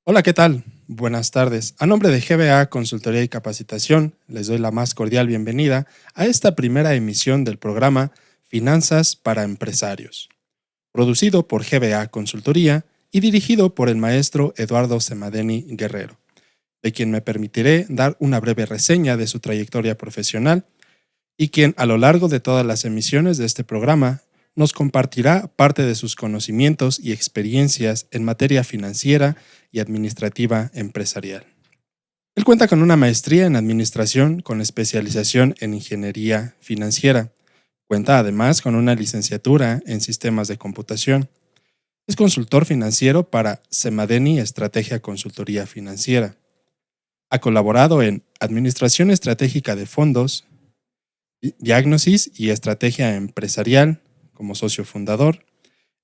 Hola, ¿qué tal? Buenas tardes. A nombre de GBA Consultoría y Capacitación, les doy la más cordial bienvenida a esta primera emisión del programa Finanzas para Empresarios, producido por GBA Consultoría y dirigido por el maestro Eduardo Semadeni Guerrero, de quien me permitiré dar una breve reseña de su trayectoria profesional y quien a lo largo de todas las emisiones de este programa nos compartirá parte de sus conocimientos y experiencias en materia financiera y administrativa empresarial. Él cuenta con una maestría en administración con especialización en ingeniería financiera. Cuenta además con una licenciatura en sistemas de computación. Es consultor financiero para Semadeni Estrategia Consultoría Financiera. Ha colaborado en Administración Estratégica de Fondos, Diagnosis y Estrategia Empresarial como socio fundador,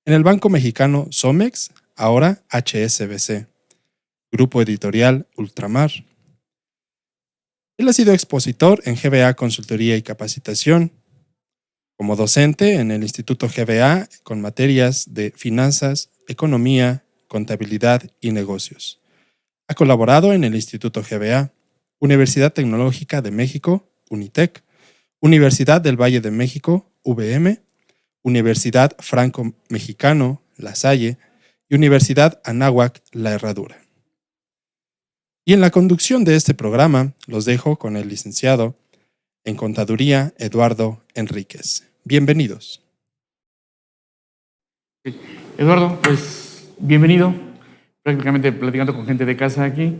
en el Banco Mexicano Somex, ahora HSBC, Grupo Editorial Ultramar. Él ha sido expositor en GBA Consultoría y Capacitación, como docente en el Instituto GBA con materias de finanzas, economía, contabilidad y negocios. Ha colaborado en el Instituto GBA, Universidad Tecnológica de México, UNITEC, Universidad del Valle de México, UVM, Universidad Franco-Mexicano, La Salle, y Universidad Anáhuac, La Herradura. Y en la conducción de este programa los dejo con el licenciado en Contaduría Eduardo Enríquez. Bienvenidos. Eduardo, pues bienvenido, prácticamente platicando con gente de casa aquí,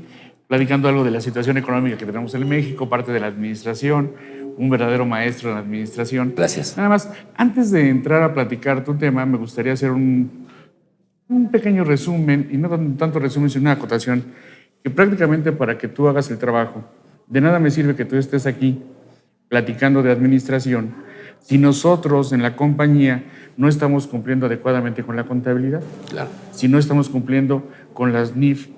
platicando algo de la situación económica que tenemos en México, parte de la administración, un verdadero maestro en la administración. Gracias. Nada más, antes de entrar a platicar tu tema, me gustaría hacer un pequeño resumen, y no tanto resumen, sino una acotación, que prácticamente para que tú hagas el trabajo, de nada me sirve que tú estés aquí platicando de administración si nosotros en la compañía no estamos cumpliendo adecuadamente con la contabilidad, Claro. si no estamos cumpliendo con las NIF,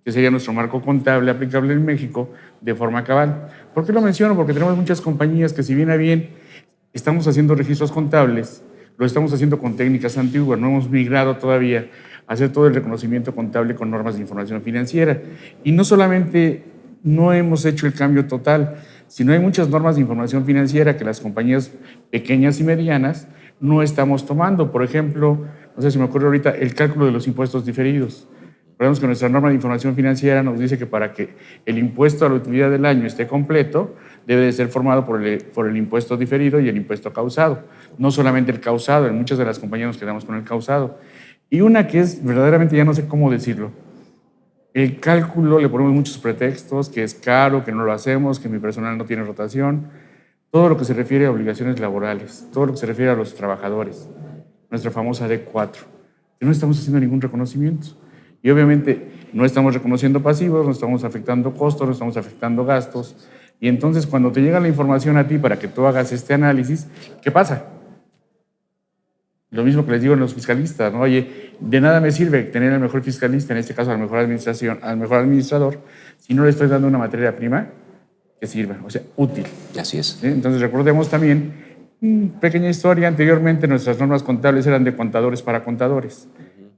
que sería nuestro marco contable aplicable en México, de forma cabal. ¿Por qué lo menciono? Porque tenemos muchas compañías que, si bien a bien estamos haciendo registros contables, lo estamos haciendo con técnicas antiguas, no hemos migrado todavía a hacer todo el reconocimiento contable con normas de información financiera. Y no solamente no hemos hecho el cambio total, sino hay muchas normas de información financiera que las compañías pequeñas y medianas no estamos tomando. Por ejemplo, no sé si me ocurre ahorita, el cálculo de los impuestos diferidos. Recordemos que nuestra norma de información financiera nos dice que para que el impuesto a la utilidad del año esté completo, debe de ser formado por el impuesto diferido y el impuesto causado. No solamente el causado, en muchas de las compañías nos quedamos con el causado. Y una que es verdaderamente, ya no sé cómo decirlo, el cálculo le ponemos muchos pretextos, que es caro, que no lo hacemos, que mi personal no tiene rotación, todo lo que se refiere a obligaciones laborales, todo lo que se refiere a los trabajadores, nuestra famosa D4, que no estamos haciendo ningún reconocimiento. Y obviamente no estamos reconociendo pasivos, no estamos afectando costos, no estamos afectando gastos. Y entonces cuando te llega la información a ti para que tú hagas este análisis, ¿qué pasa? Lo mismo que les digo a los fiscalistas, ¿no? Oye, de nada me sirve tener al mejor fiscalista, en este caso al mejor administrador, si no le estoy dando una materia prima que sirva, o sea, útil. Así es. ¿Sí? Entonces recordemos también, pequeña historia, anteriormente nuestras normas contables eran de contadores para contadores.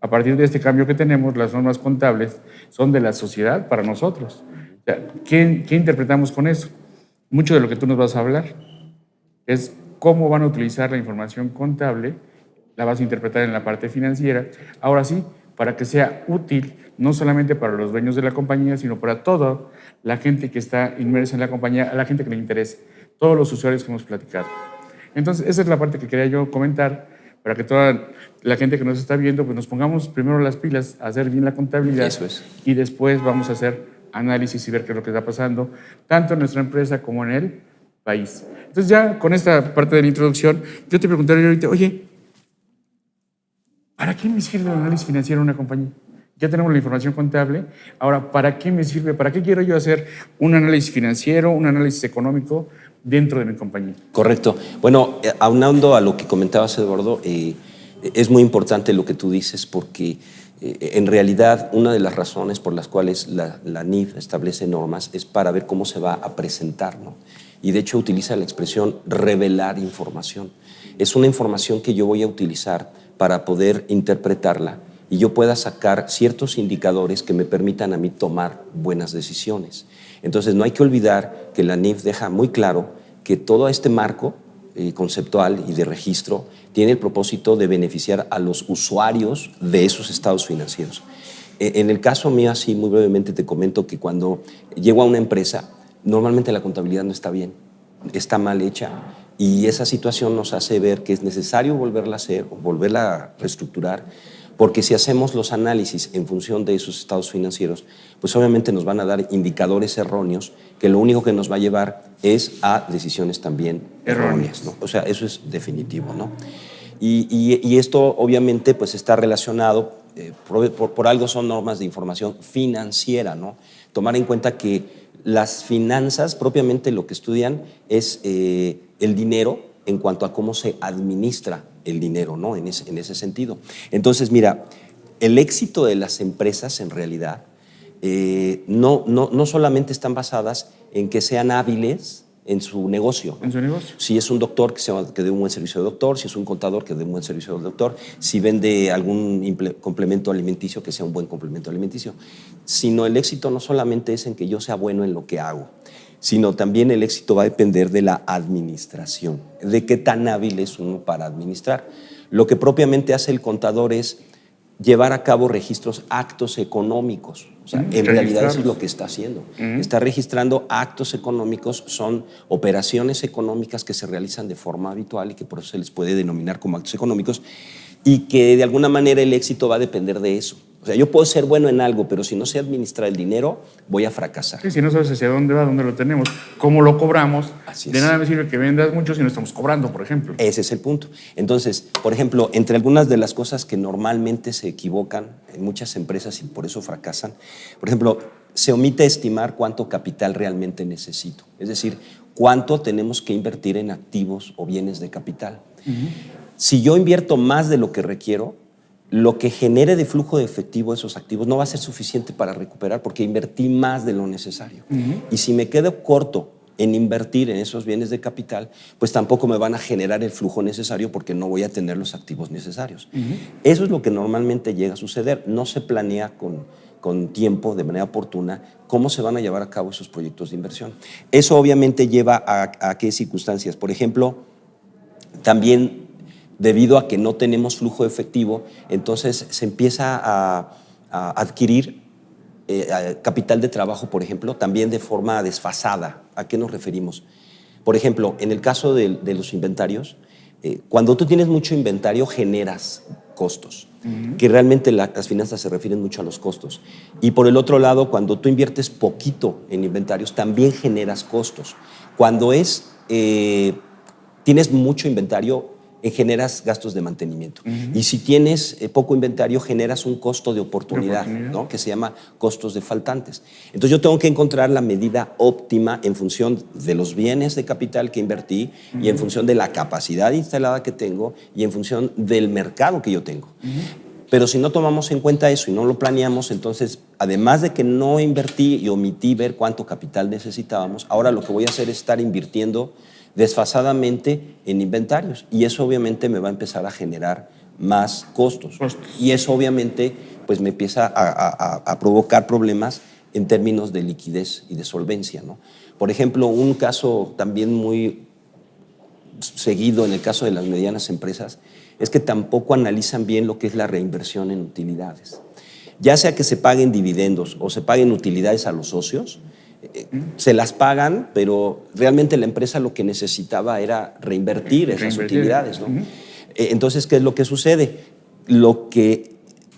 A partir de este cambio que tenemos, las normas contables son de la sociedad para nosotros. O sea, ¿qué interpretamos con eso? Mucho de lo que tú nos vas a hablar es cómo van a utilizar la información contable, la vas a interpretar en la parte financiera, ahora sí, para que sea útil no solamente para los dueños de la compañía, sino para toda la gente que está inmersa en la compañía, a la gente que le interese, todos los usuarios que hemos platicado. Entonces, esa es la parte que quería yo comentar, para que toda la gente que nos está viendo, pues nos pongamos primero las pilas a hacer bien la contabilidad. Eso es. Y después vamos a hacer análisis y ver qué es lo que está pasando, tanto en nuestra empresa como en el país. Entonces, ya con esta parte de la introducción, yo te preguntaría ahorita, oye, ¿para qué me sirve el análisis financiero en una compañía? Ya tenemos la información contable. Ahora, ¿para qué me sirve? ¿Para qué quiero yo hacer un análisis financiero, un análisis económico dentro de mi compañía? Correcto. Bueno, aunando a lo que comentabas, Eduardo, es muy importante lo que tú dices porque en realidad una de las razones por las cuales la NIF establece normas es para ver cómo se va a presentar, ¿no? Y de hecho utiliza la expresión revelar información. Es una información que yo voy a utilizar para poder interpretarla y yo pueda sacar ciertos indicadores que me permitan a mí tomar buenas decisiones. Entonces, no hay que olvidar que la NIF deja muy claro que todo este marco conceptual y de registro tiene el propósito de beneficiar a los usuarios de esos estados financieros. En el caso mío, así muy brevemente te comento que cuando llego a una empresa, normalmente la contabilidad no está bien, está mal hecha, y esa situación nos hace ver que es necesario volverla a hacer o volverla a reestructurar, porque si hacemos los análisis en función de esos estados financieros, pues obviamente nos van a dar indicadores erróneos que lo único que nos va a llevar es a decisiones también erróneas, ¿no? O sea, eso es definitivo, ¿no? Y esto obviamente pues está relacionado, por algo son normas de información financiera, ¿no? Tomar en cuenta que las finanzas, propiamente lo que estudian es el dinero en cuanto a cómo se administra el dinero, ¿no? En ese sentido. Entonces, mira, el éxito de las empresas en realidad no solamente están basadas en que sean hábiles en su negocio. En su negocio. Si es un doctor, que dé un buen servicio de doctor; si es un contador, que dé un buen servicio de doctor; si vende algún complemento alimenticio, que sea un buen complemento alimenticio. Sino el éxito no solamente es en que yo sea bueno en lo que hago, sino también el éxito va a depender de la administración, de qué tan hábil es uno para administrar. Lo que propiamente hace el contador es llevar a cabo registros, actos económicos. O sea, en realidad eso es lo que está haciendo. Está registrando actos económicos, son operaciones económicas que se realizan de forma habitual y que por eso se les puede denominar como actos económicos, y que de alguna manera el éxito va a depender de eso. O sea, yo puedo ser bueno en algo, pero si no sé administrar el dinero, voy a fracasar. Sí, si no sabes hacia dónde va, dónde lo tenemos, cómo lo cobramos, Así de es. nada me sirve que vendas mucho si no estamos cobrando, por ejemplo. Ese es el punto. Entonces, por ejemplo, entre algunas de las cosas que normalmente se equivocan en muchas empresas y por eso fracasan, por ejemplo, se omite estimar cuánto capital realmente necesito. Es decir, cuánto tenemos que invertir en activos o bienes de capital. Si yo invierto más de lo que requiero, lo que genere de flujo de efectivo esos activos no va a ser suficiente para recuperar, porque invertí más de lo necesario. Y si me quedo corto en invertir en esos bienes de capital, pues tampoco me van a generar el flujo necesario, porque no voy a tener los activos necesarios. Eso es lo que normalmente llega a suceder. No se planea con tiempo, de manera oportuna, cómo se van a llevar a cabo esos proyectos de inversión. Eso obviamente lleva a qué circunstancias. Por ejemplo, también debido a que no tenemos flujo efectivo, entonces se empieza a adquirir capital de trabajo, por ejemplo, también de forma desfasada. ¿A qué nos referimos? Por ejemplo, en el caso de los inventarios, cuando tú tienes mucho inventario, generas costos, que realmente las finanzas se refieren mucho a los costos. Y por el otro lado, cuando tú inviertes poquito en inventarios, también generas costos. Cuando tienes mucho inventario, generas gastos de mantenimiento. Y si tienes poco inventario, generas un costo de oportunidad, ¿no? Que se llama costos de faltantes. Entonces yo tengo que encontrar la medida óptima en función de los bienes de capital que invertí, y en función de la capacidad instalada que tengo, y en función del mercado que yo tengo. Pero si no tomamos en cuenta eso y no lo planeamos, entonces, además de que no invertí y omití ver cuánto capital necesitábamos, ahora lo que voy a hacer es estar invirtiendo desfasadamente en inventarios, y eso obviamente me va a empezar a generar más costos. Y eso obviamente pues me empieza a provocar problemas en términos de liquidez y de solvencia, ¿no? Por ejemplo, un caso también muy seguido en el caso de las medianas empresas es que tampoco analizan bien lo que es la reinversión en utilidades. Ya sea que se paguen dividendos o se paguen utilidades a los socios, se las pagan, pero realmente la empresa lo que necesitaba era reinvertir esas utilidades, ¿no? Entonces, ¿qué es lo que sucede?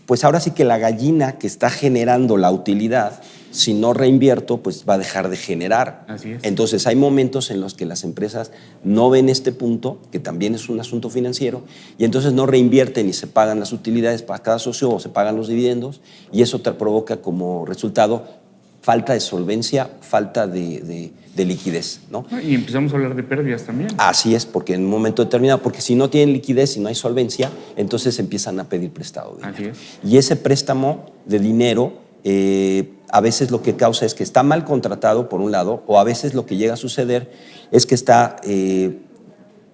Pues ahora sí que la gallina que está generando la utilidad, si no reinvierto, pues va a dejar de generar. Así es. Entonces hay momentos en los que las empresas no ven este punto, que también es un asunto financiero, y entonces no reinvierten y se pagan las utilidades para cada socio o se pagan los dividendos, y eso te provoca como resultado falta de solvencia, falta de liquidez, ¿no? Y empezamos a hablar de pérdidas también. Así es, porque en un momento determinado, porque si no tienen liquidez y no hay solvencia, entonces empiezan a pedir prestado dinero. Así es. Y ese préstamo de dinero a veces lo que causa es que está mal contratado, por un lado, o a veces lo que llega a suceder es que está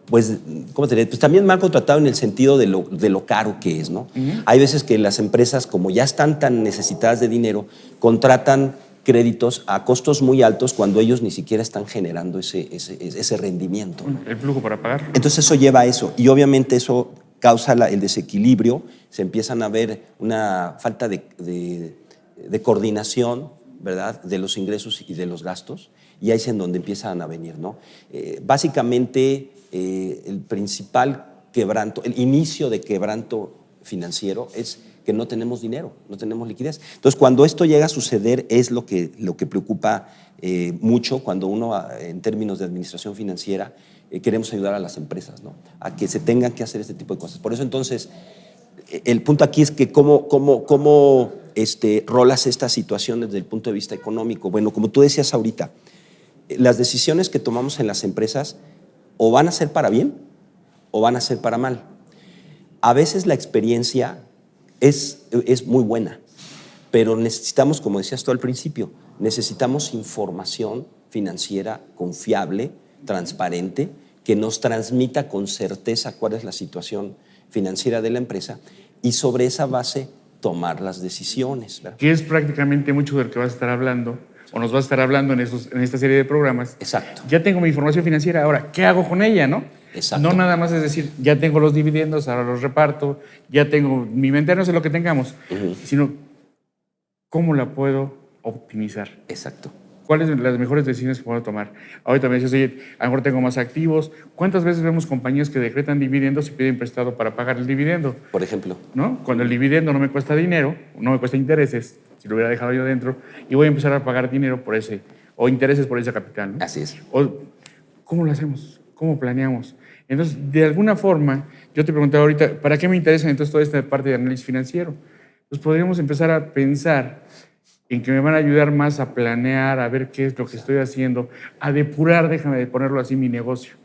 pues, ¿cómo te diré? Pues también mal contratado en el sentido de lo caro que es, ¿no? Hay veces que las empresas, como ya están tan necesitadas de dinero, contratan créditos a costos muy altos cuando ellos ni siquiera están generando ese rendimiento, ¿no? El flujo para pagar. Entonces eso lleva a eso, y obviamente eso causa el desequilibrio, se empiezan a ver una falta de coordinación, ¿verdad?, de los ingresos y de los gastos, y ahí es en donde empiezan a venir, ¿no? Básicamente, el principal quebranto, el inicio de quebranto financiero es que no tenemos dinero, no tenemos liquidez. Entonces, cuando esto llega a suceder, es lo que preocupa mucho cuando uno, en términos de administración financiera, queremos ayudar a las empresas, ¿no?, a que se tengan que hacer este tipo de cosas. Por eso, entonces, el punto aquí es que cómo rolas esta situación desde el punto de vista económico. Bueno, como tú decías ahorita, las decisiones que tomamos en las empresas o van a ser para bien o van a ser para mal. A veces la experiencia es muy buena, pero necesitamos, como decías tú al principio, necesitamos información financiera confiable, transparente, que nos transmita con certeza cuál es la situación financiera de la empresa y sobre esa base tomar las decisiones, ¿verdad? Que es prácticamente mucho de lo que vas a estar hablando o nos vas a estar hablando en esta serie de programas. Exacto. Ya tengo mi información financiera, ahora, ¿qué hago con ella, no? Exacto. No nada más es decir, ya tengo los dividendos, ahora los reparto, ya tengo mi inventario, no sé lo que tengamos, sino cómo la puedo optimizar. Exacto. ¿Cuáles son las mejores decisiones que puedo tomar? Ahorita me dices, oye, a lo mejor tengo más activos. ¿Cuántas veces vemos compañías que decretan dividendos y piden prestado para pagar el dividendo? Por ejemplo. ¿No? Cuando el dividendo no me cuesta dinero, no me cuesta intereses, si lo hubiera dejado yo dentro, y voy a empezar a pagar dinero por ese, o intereses por ese capital, ¿no? Así es. O, ¿cómo lo hacemos? ¿Cómo planeamos? Entonces, de alguna forma, yo te preguntaba ahorita, ¿para qué me interesa entonces toda esta parte de análisis financiero? Pues podríamos empezar a pensar en que me van a ayudar más a planear, a ver qué es lo que estoy haciendo, a depurar, déjame de ponerlo así, mi negocio.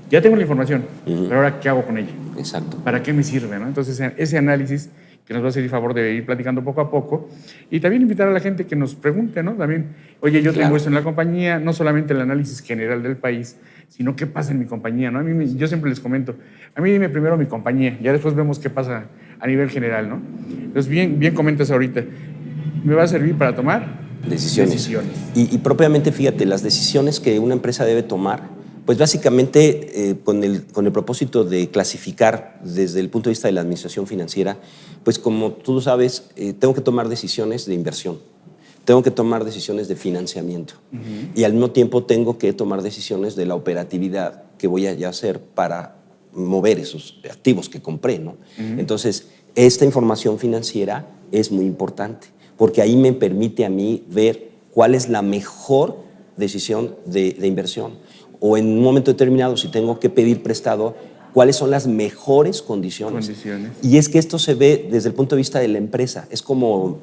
Ya tengo la información, pero ahora, ¿qué hago con ella? Exacto. ¿Para qué me sirve, no? Entonces, ese análisis que nos va a hacer el favor de ir platicando poco a poco y también invitar a la gente que nos pregunte, ¿no? También, oye, yo tengo esto en la compañía, no solamente el análisis general del país, sino qué pasa en mi compañía, ¿no? Yo siempre les comento, a mí dime primero mi compañía, ya después vemos qué pasa a nivel general, ¿no? Entonces, bien comentas ahorita, ¿me va a servir para tomar decisiones? Y propiamente, fíjate, las decisiones que una empresa debe tomar, pues básicamente con el propósito de clasificar desde el punto de vista de la administración financiera, pues como tú sabes, tengo que tomar decisiones de inversión, tengo que tomar decisiones de financiamiento y al mismo tiempo tengo que tomar decisiones de la operatividad que voy a hacer para mover esos activos que compré, ¿no? Entonces, esta información financiera es muy importante porque ahí me permite a mí ver cuál es la mejor decisión de inversión. O en un momento determinado, si tengo que pedir prestado, cuáles son las mejores condiciones. Y es que esto se ve desde el punto de vista de la empresa. Es como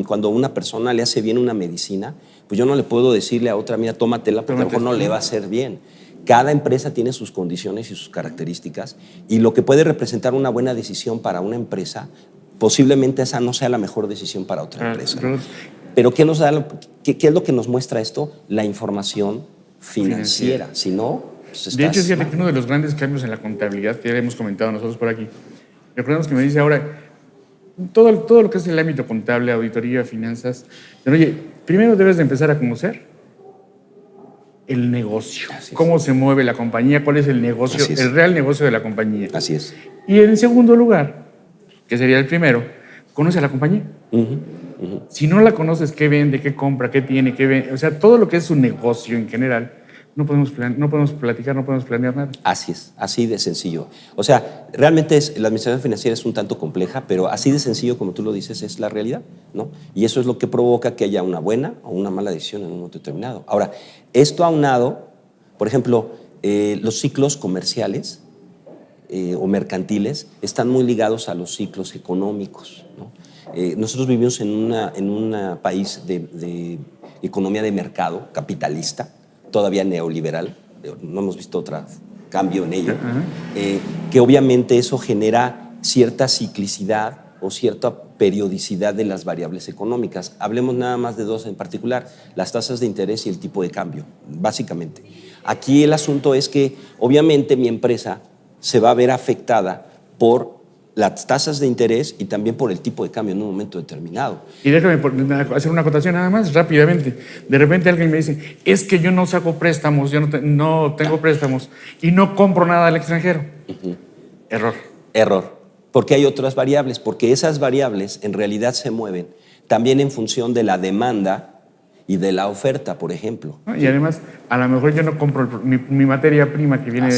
cuando a una persona le hace bien una medicina, pues yo no le puedo decirle a otra, mira, tómatela, porque a lo mejor no le va a hacer bien. Cada empresa tiene sus condiciones y sus características, y lo que puede representar una buena decisión para una empresa, posiblemente esa no sea la mejor decisión para otra empresa. Pero ¿qué es lo que nos muestra esto? La información financiera. Si no, pues de hecho, fíjate que uno de los grandes cambios en la contabilidad que ya hemos comentado nosotros por aquí, recordemos que me dice ahora, todo lo que es el ámbito contable, auditoría, finanzas, pero oye, primero debes de empezar a conocer el negocio, cómo se mueve la compañía, cuál es el negocio, el real negocio de la compañía. Así es. Y en segundo lugar, que sería el primero, conoce a la compañía. Si no la conoces, qué vende, qué compra, qué tiene, qué vende, o sea, todo lo que es su negocio en general, no podemos platicar, no podemos planear nada. Así es, así de sencillo. O sea, realmente la administración financiera es un tanto compleja, pero así de sencillo como tú lo dices es la realidad, ¿no? Y eso es lo que provoca que haya una buena o una mala decisión en un momento determinado. Ahora, esto aunado, por ejemplo, los ciclos comerciales o mercantiles están muy ligados a los ciclos económicos, ¿no? Nosotros vivimos en un país de economía de mercado capitalista, todavía neoliberal, no hemos visto otro cambio en ello, que obviamente eso genera cierta ciclicidad o cierta periodicidad de las variables económicas. Hablemos nada más de dos en particular, las tasas de interés y el tipo de cambio, básicamente. Aquí el asunto es que obviamente mi empresa se va a ver afectada por las tasas de interés y también por el tipo de cambio en un momento determinado. Y déjame hacer una acotación nada más, rápidamente. De repente alguien me dice, es que yo no saco préstamos, yo no tengo préstamos y no compro nada al extranjero. Error. Error. Porque hay otras variables, porque esas variables en realidad se mueven también en función de la demanda y de la oferta, por ejemplo. Y además, a lo mejor yo no compro mi materia prima que viene,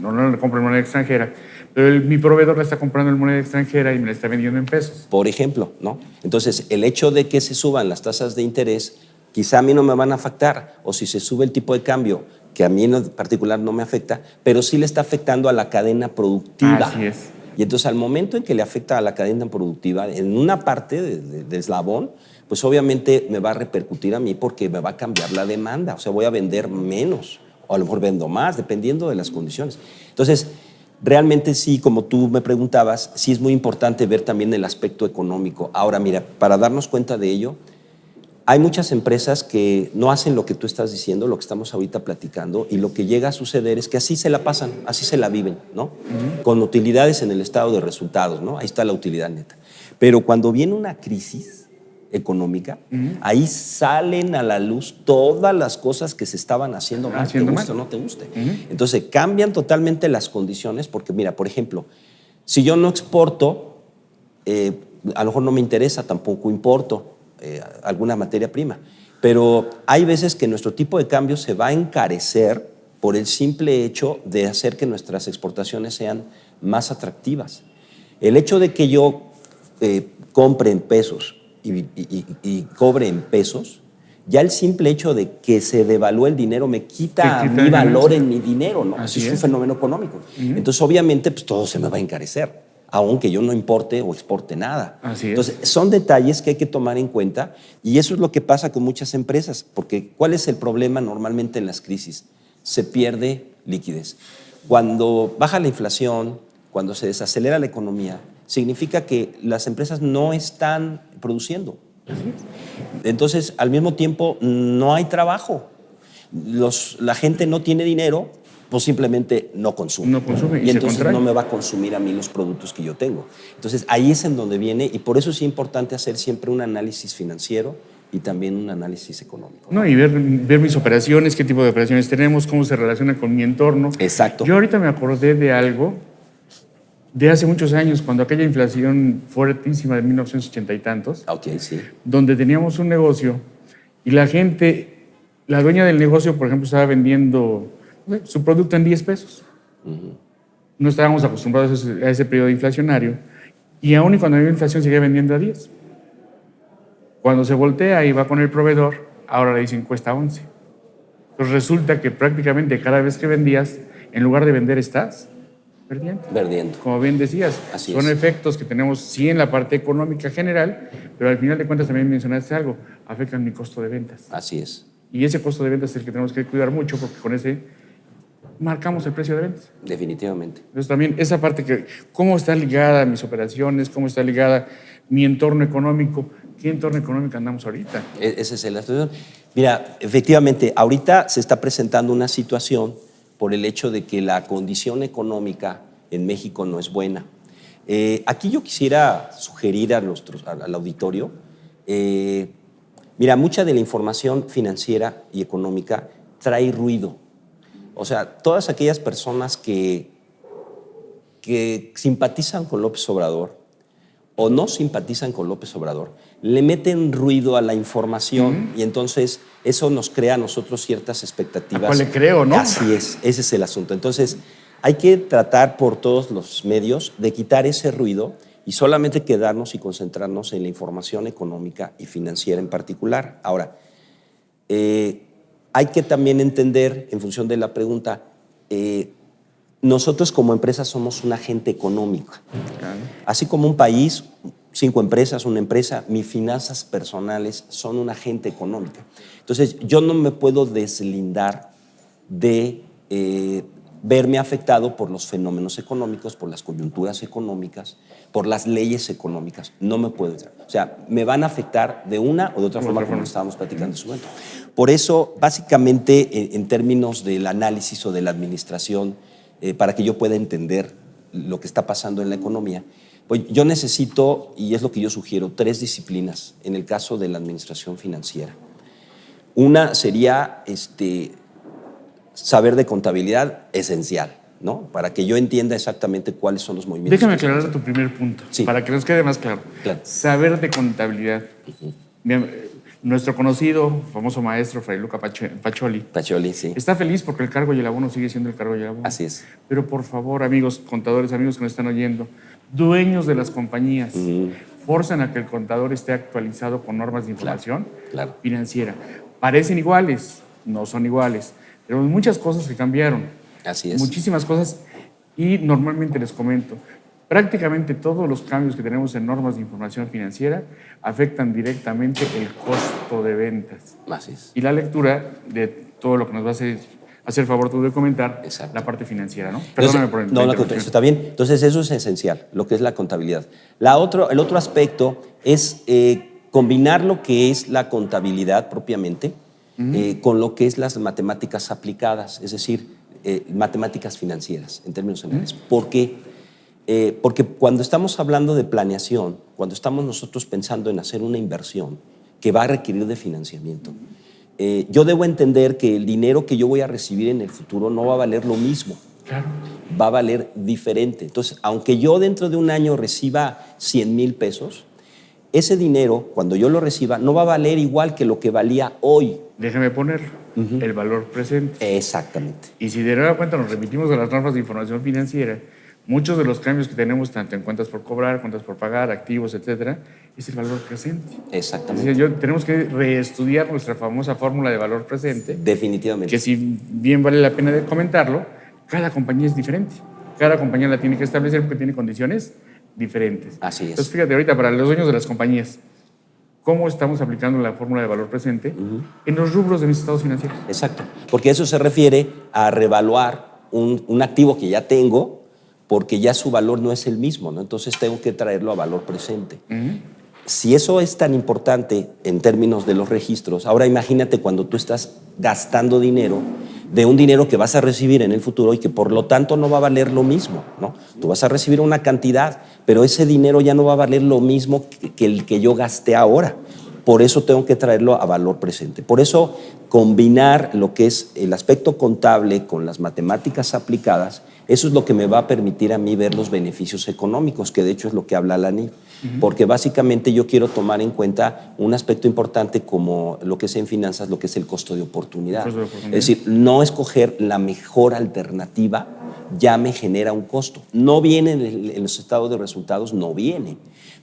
no la compro en moneda extranjera, pero mi proveedor la está comprando en moneda extranjera y me la está vendiendo en pesos. Por ejemplo, ¿no? Entonces, el hecho de que se suban las tasas de interés, quizá a mí no me van a afectar, o si se sube el tipo de cambio, que a mí en particular no me afecta, pero sí le está afectando a la cadena productiva. Así es. Y entonces, al momento en que le afecta a la cadena productiva, en una parte de eslabón, pues obviamente me va a repercutir a mí porque me va a cambiar la demanda. O sea, voy a vender menos, o a lo mejor vendo más, dependiendo de las condiciones. Entonces, realmente sí, como tú me preguntabas, sí es muy importante ver también el aspecto económico. Ahora, mira, para darnos cuenta de ello, hay muchas empresas que no hacen lo que tú estás diciendo, lo que estamos ahorita platicando, y lo que llega a suceder es que así se la pasan, así se la viven, ¿no? Con utilidades en el estado de resultados, ¿no? Ahí está la utilidad neta. Pero cuando viene una crisis económica, ahí salen a la luz todas las cosas que se estaban haciendo mal, te guste o no te guste. Entonces cambian totalmente las condiciones, porque mira, por ejemplo, si yo no exporto, a lo mejor no me interesa, tampoco importo alguna materia prima, pero hay veces que nuestro tipo de cambio se va a encarecer por el simple hecho de hacer que nuestras exportaciones sean más atractivas. El hecho de que yo compre en pesos y cobre en pesos, ya el simple hecho de que se devalúe el dinero me quita mi valor en mi dinero, ¿no? Así es un fenómeno económico. Entonces, obviamente, pues todo se me va a encarecer, aunque yo no importe o exporte nada. Así es. Entonces, son detalles que hay que tomar en cuenta y eso es lo que pasa con muchas empresas, porque ¿cuál es el problema normalmente en las crisis? Se pierde liquidez. Cuando baja la inflación, cuando se desacelera la economía, significa que las empresas no están produciendo. Entonces, al mismo tiempo, no hay trabajo. La gente no tiene dinero, pues simplemente no consume. No consume y entonces no me va a consumir a mí los productos que yo tengo. Entonces, ahí es en donde viene, y por eso es importante hacer siempre un análisis financiero y también un análisis económico. No, y ver mis operaciones, qué tipo de operaciones tenemos, cómo se relaciona con mi entorno. Exacto. Yo ahorita me acordé de algo de hace muchos años, cuando aquella inflación fuertísima de 1980 y tantos, Sí. donde teníamos un negocio y la gente, la dueña del negocio, por ejemplo, estaba vendiendo su producto en 10 pesos. No estábamos acostumbrados a ese periodo inflacionario y aún y cuando había inflación seguía vendiendo a 10. Cuando se voltea y va con el proveedor, ahora le dicen cuesta 11. Pues resulta que prácticamente cada vez que vendías, en lugar de vender estás perdiendo. Como bien decías, son efectos que tenemos sí en la parte económica general, pero al final de cuentas también mencionaste algo, afectan mi costo de ventas. Así es. Y ese costo de ventas es el que tenemos que cuidar mucho porque con ese marcamos el precio de ventas. Definitivamente. Entonces también esa parte que, cómo está ligada mis operaciones, cómo está ligada mi entorno económico, ¿qué entorno económico andamos ahorita? Esa es la situación. Mira, efectivamente, ahorita se está presentando una situación por el hecho de que la condición económica en México no es buena. Aquí yo quisiera sugerir al auditorio, mira, mucha de la información financiera y económica trae ruido. O sea, todas aquellas personas que simpatizan con López Obrador o no simpatizan con López Obrador, le meten ruido a la información y entonces eso nos crea a nosotros ciertas expectativas. ¿A cuál le creo, no? Así es, ese es el asunto. Entonces, hay que tratar por todos los medios de quitar ese ruido y solamente quedarnos y concentrarnos en la información económica y financiera en particular. Ahora, hay que también entender, en función de la pregunta, nosotros como empresa somos un agente económico. Así como un país, 5 empresas, una empresa, mis finanzas personales son un agente económico. Entonces, yo no me puedo deslindar de verme afectado por los fenómenos económicos, por las coyunturas económicas, por las leyes económicas. No me puedo entrar. O sea, me van a afectar de una o de otra forma, como estábamos platicando en su momento. Por eso, básicamente, en términos del análisis o de la administración, para que yo pueda entender lo que está pasando en la economía, pues yo necesito, y es lo que yo sugiero, 3 disciplinas en el caso de la administración financiera. Una sería saber de contabilidad esencial, ¿no? Para que yo entienda exactamente cuáles son los movimientos. Déjame aclarar tu primer punto, sí, para que nos quede más claro. Claro. Saber de contabilidad. Nuestro conocido, famoso maestro, Fray Luca Pacioli, sí. Está feliz porque el cargo y el abono sigue siendo el cargo y el abono. Así es. Pero por favor, amigos contadores, amigos que nos están oyendo, dueños de las compañías, forzan a que el contador esté actualizado con normas de información financiera. Parecen iguales, no son iguales. Pero hay muchas cosas que cambiaron. Así es. Muchísimas cosas. Y normalmente les comento, prácticamente todos los cambios que tenemos en normas de información financiera afectan directamente el costo de ventas. Así es. Y la lectura de todo lo que nos va a hacer favor tú de comentar, la parte financiera, ¿no? Perdóname por el No, eso está bien. Entonces, eso es esencial, lo que es la contabilidad. El otro aspecto es combinar lo que es la contabilidad propiamente con lo que es las matemáticas aplicadas, es decir, matemáticas financieras, en términos generales. ¿Por qué? Porque cuando estamos hablando de planeación, cuando estamos nosotros pensando en hacer una inversión que va a requerir de financiamiento, yo debo entender que el dinero que yo voy a recibir en el futuro no va a valer lo mismo. Claro. Va a valer diferente. Entonces, aunque yo dentro de un año reciba 100,000 pesos, ese dinero, cuando yo lo reciba, no va a valer igual que lo que valía hoy. Déjeme poner el valor presente. Exactamente. Y si de nueva cuenta nos remitimos a las normas de información financiera, muchos de los cambios que tenemos, tanto en cuentas por cobrar, cuentas por pagar, activos, etcétera, es el valor presente. Exactamente. Es decir, tenemos que reestudiar nuestra famosa fórmula de valor presente. Definitivamente. Que si bien vale la pena de comentarlo, cada compañía es diferente. Cada compañía la tiene que establecer porque tiene condiciones diferentes. Así es. Entonces, fíjate, ahorita para los dueños de las compañías, ¿cómo estamos aplicando la fórmula de valor presente en los rubros de mis estados financieros? Exacto, porque eso se refiere a revaluar un activo que ya tengo, porque ya su valor no es el mismo, ¿no? Entonces tengo que traerlo a valor presente. Si eso es tan importante en términos de los registros, ahora imagínate cuando tú estás gastando dinero de un dinero que vas a recibir en el futuro y que por lo tanto no va a valer lo mismo, ¿no? Tú vas a recibir una cantidad, pero ese dinero ya no va a valer lo mismo que el que yo gasté ahora. Por eso tengo que traerlo a valor presente. Por eso combinar lo que es el aspecto contable con las matemáticas aplicadas, eso es lo que me va a permitir a mí ver los beneficios económicos, que de hecho es lo que habla la NIF. Porque básicamente yo quiero tomar en cuenta un aspecto importante como lo que es en finanzas, lo que es el costo de oportunidad. Es decir, no escoger la mejor alternativa ya me genera un costo. No viene en los estados de resultados, no viene,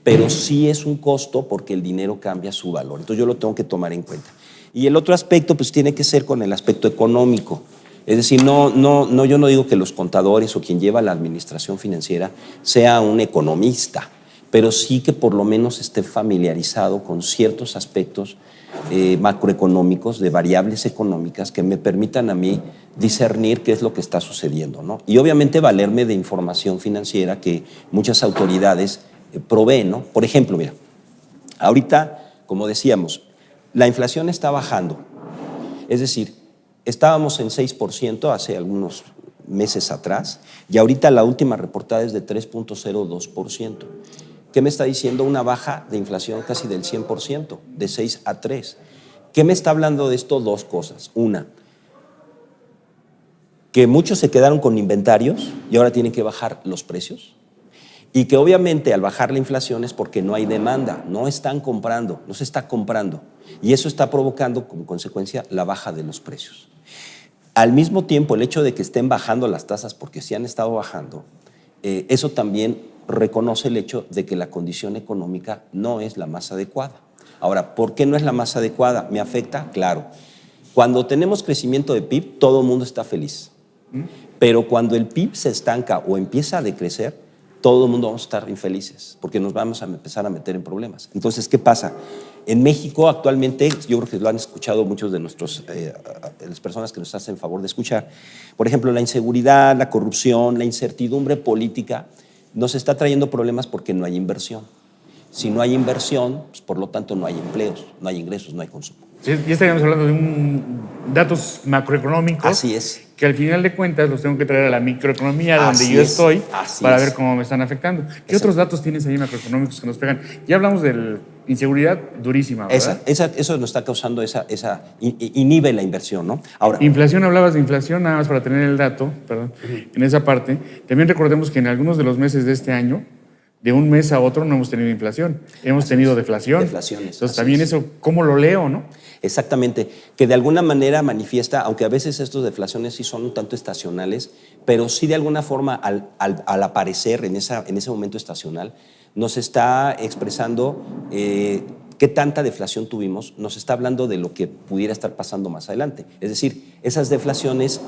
pero sí es un costo porque el dinero cambia su valor. Entonces yo lo tengo que tomar en cuenta. Y el otro aspecto pues tiene que ser con el aspecto económico. Es decir, yo no digo que los contadores o quien lleva la administración financiera sea un economista, pero sí que por lo menos esté familiarizado con ciertos aspectos macroeconómicos, de variables económicas que me permitan a mí discernir qué es lo que está sucediendo, ¿no? Y obviamente valerme de información financiera que muchas autoridades proveen, ¿no? Por ejemplo, mira, ahorita, como decíamos, la inflación está bajando. Es decir, estábamos en 6% hace algunos meses atrás y ahorita la última reportada es de 3.02%. ¿Qué me está diciendo? Una baja de inflación casi del 100%, de 6 a 3. ¿Qué me está hablando de esto? Dos cosas. Una, que muchos se quedaron con inventarios y ahora tienen que bajar los precios. Y que obviamente al bajar la inflación es porque no hay demanda, no están comprando, no se está comprando. Y eso está provocando como consecuencia la baja de los precios. Al mismo tiempo, el hecho de que estén bajando las tasas porque sí han estado bajando, eso también reconoce el hecho de que la condición económica no es la más adecuada. Ahora, ¿por qué no es la más adecuada? ¿Me afecta? Claro. Cuando tenemos crecimiento de PIB, todo el mundo está feliz. Pero cuando el PIB se estanca o empieza a decrecer, todo el mundo vamos a estar infelices porque nos vamos a empezar a meter en problemas. Entonces, ¿qué pasa? En México actualmente, yo creo que lo han escuchado muchos de las personas que nos hacen favor de escuchar, por ejemplo, la inseguridad, la corrupción, la incertidumbre política nos está trayendo problemas porque no hay inversión. Si no hay inversión, pues por lo tanto no hay empleos, no hay ingresos, no hay consumo. Sí, ya estaríamos hablando de datos macroeconómicos. Así es. Que al final de cuentas los tengo que traer a la microeconomía donde Así yo es, estoy así para es. ver cómo me están afectando. ¿Qué Exacto. otros datos tienes ahí macroeconómicos que nos pegan? Ya hablamos de la inseguridad durísima, ¿verdad? Eso nos está causando inhibe la inversión, ¿no? Ahora, Inflación, hablabas de inflación, nada más para tener el dato, perdón, en esa parte. También recordemos que en algunos de los meses de este año, de un mes a otro no hemos tenido inflación, hemos tenido deflación. Deflaciones, Entonces así también es. eso, ¿cómo lo leo, no? exactamente, que de alguna manera manifiesta, aunque a veces estos deflaciones sí son un tanto estacionales, pero sí de alguna forma al aparecer en ese momento estacional, nos está expresando qué tanta deflación tuvimos, nos está hablando de lo que pudiera estar pasando más adelante. Es decir, esas deflaciones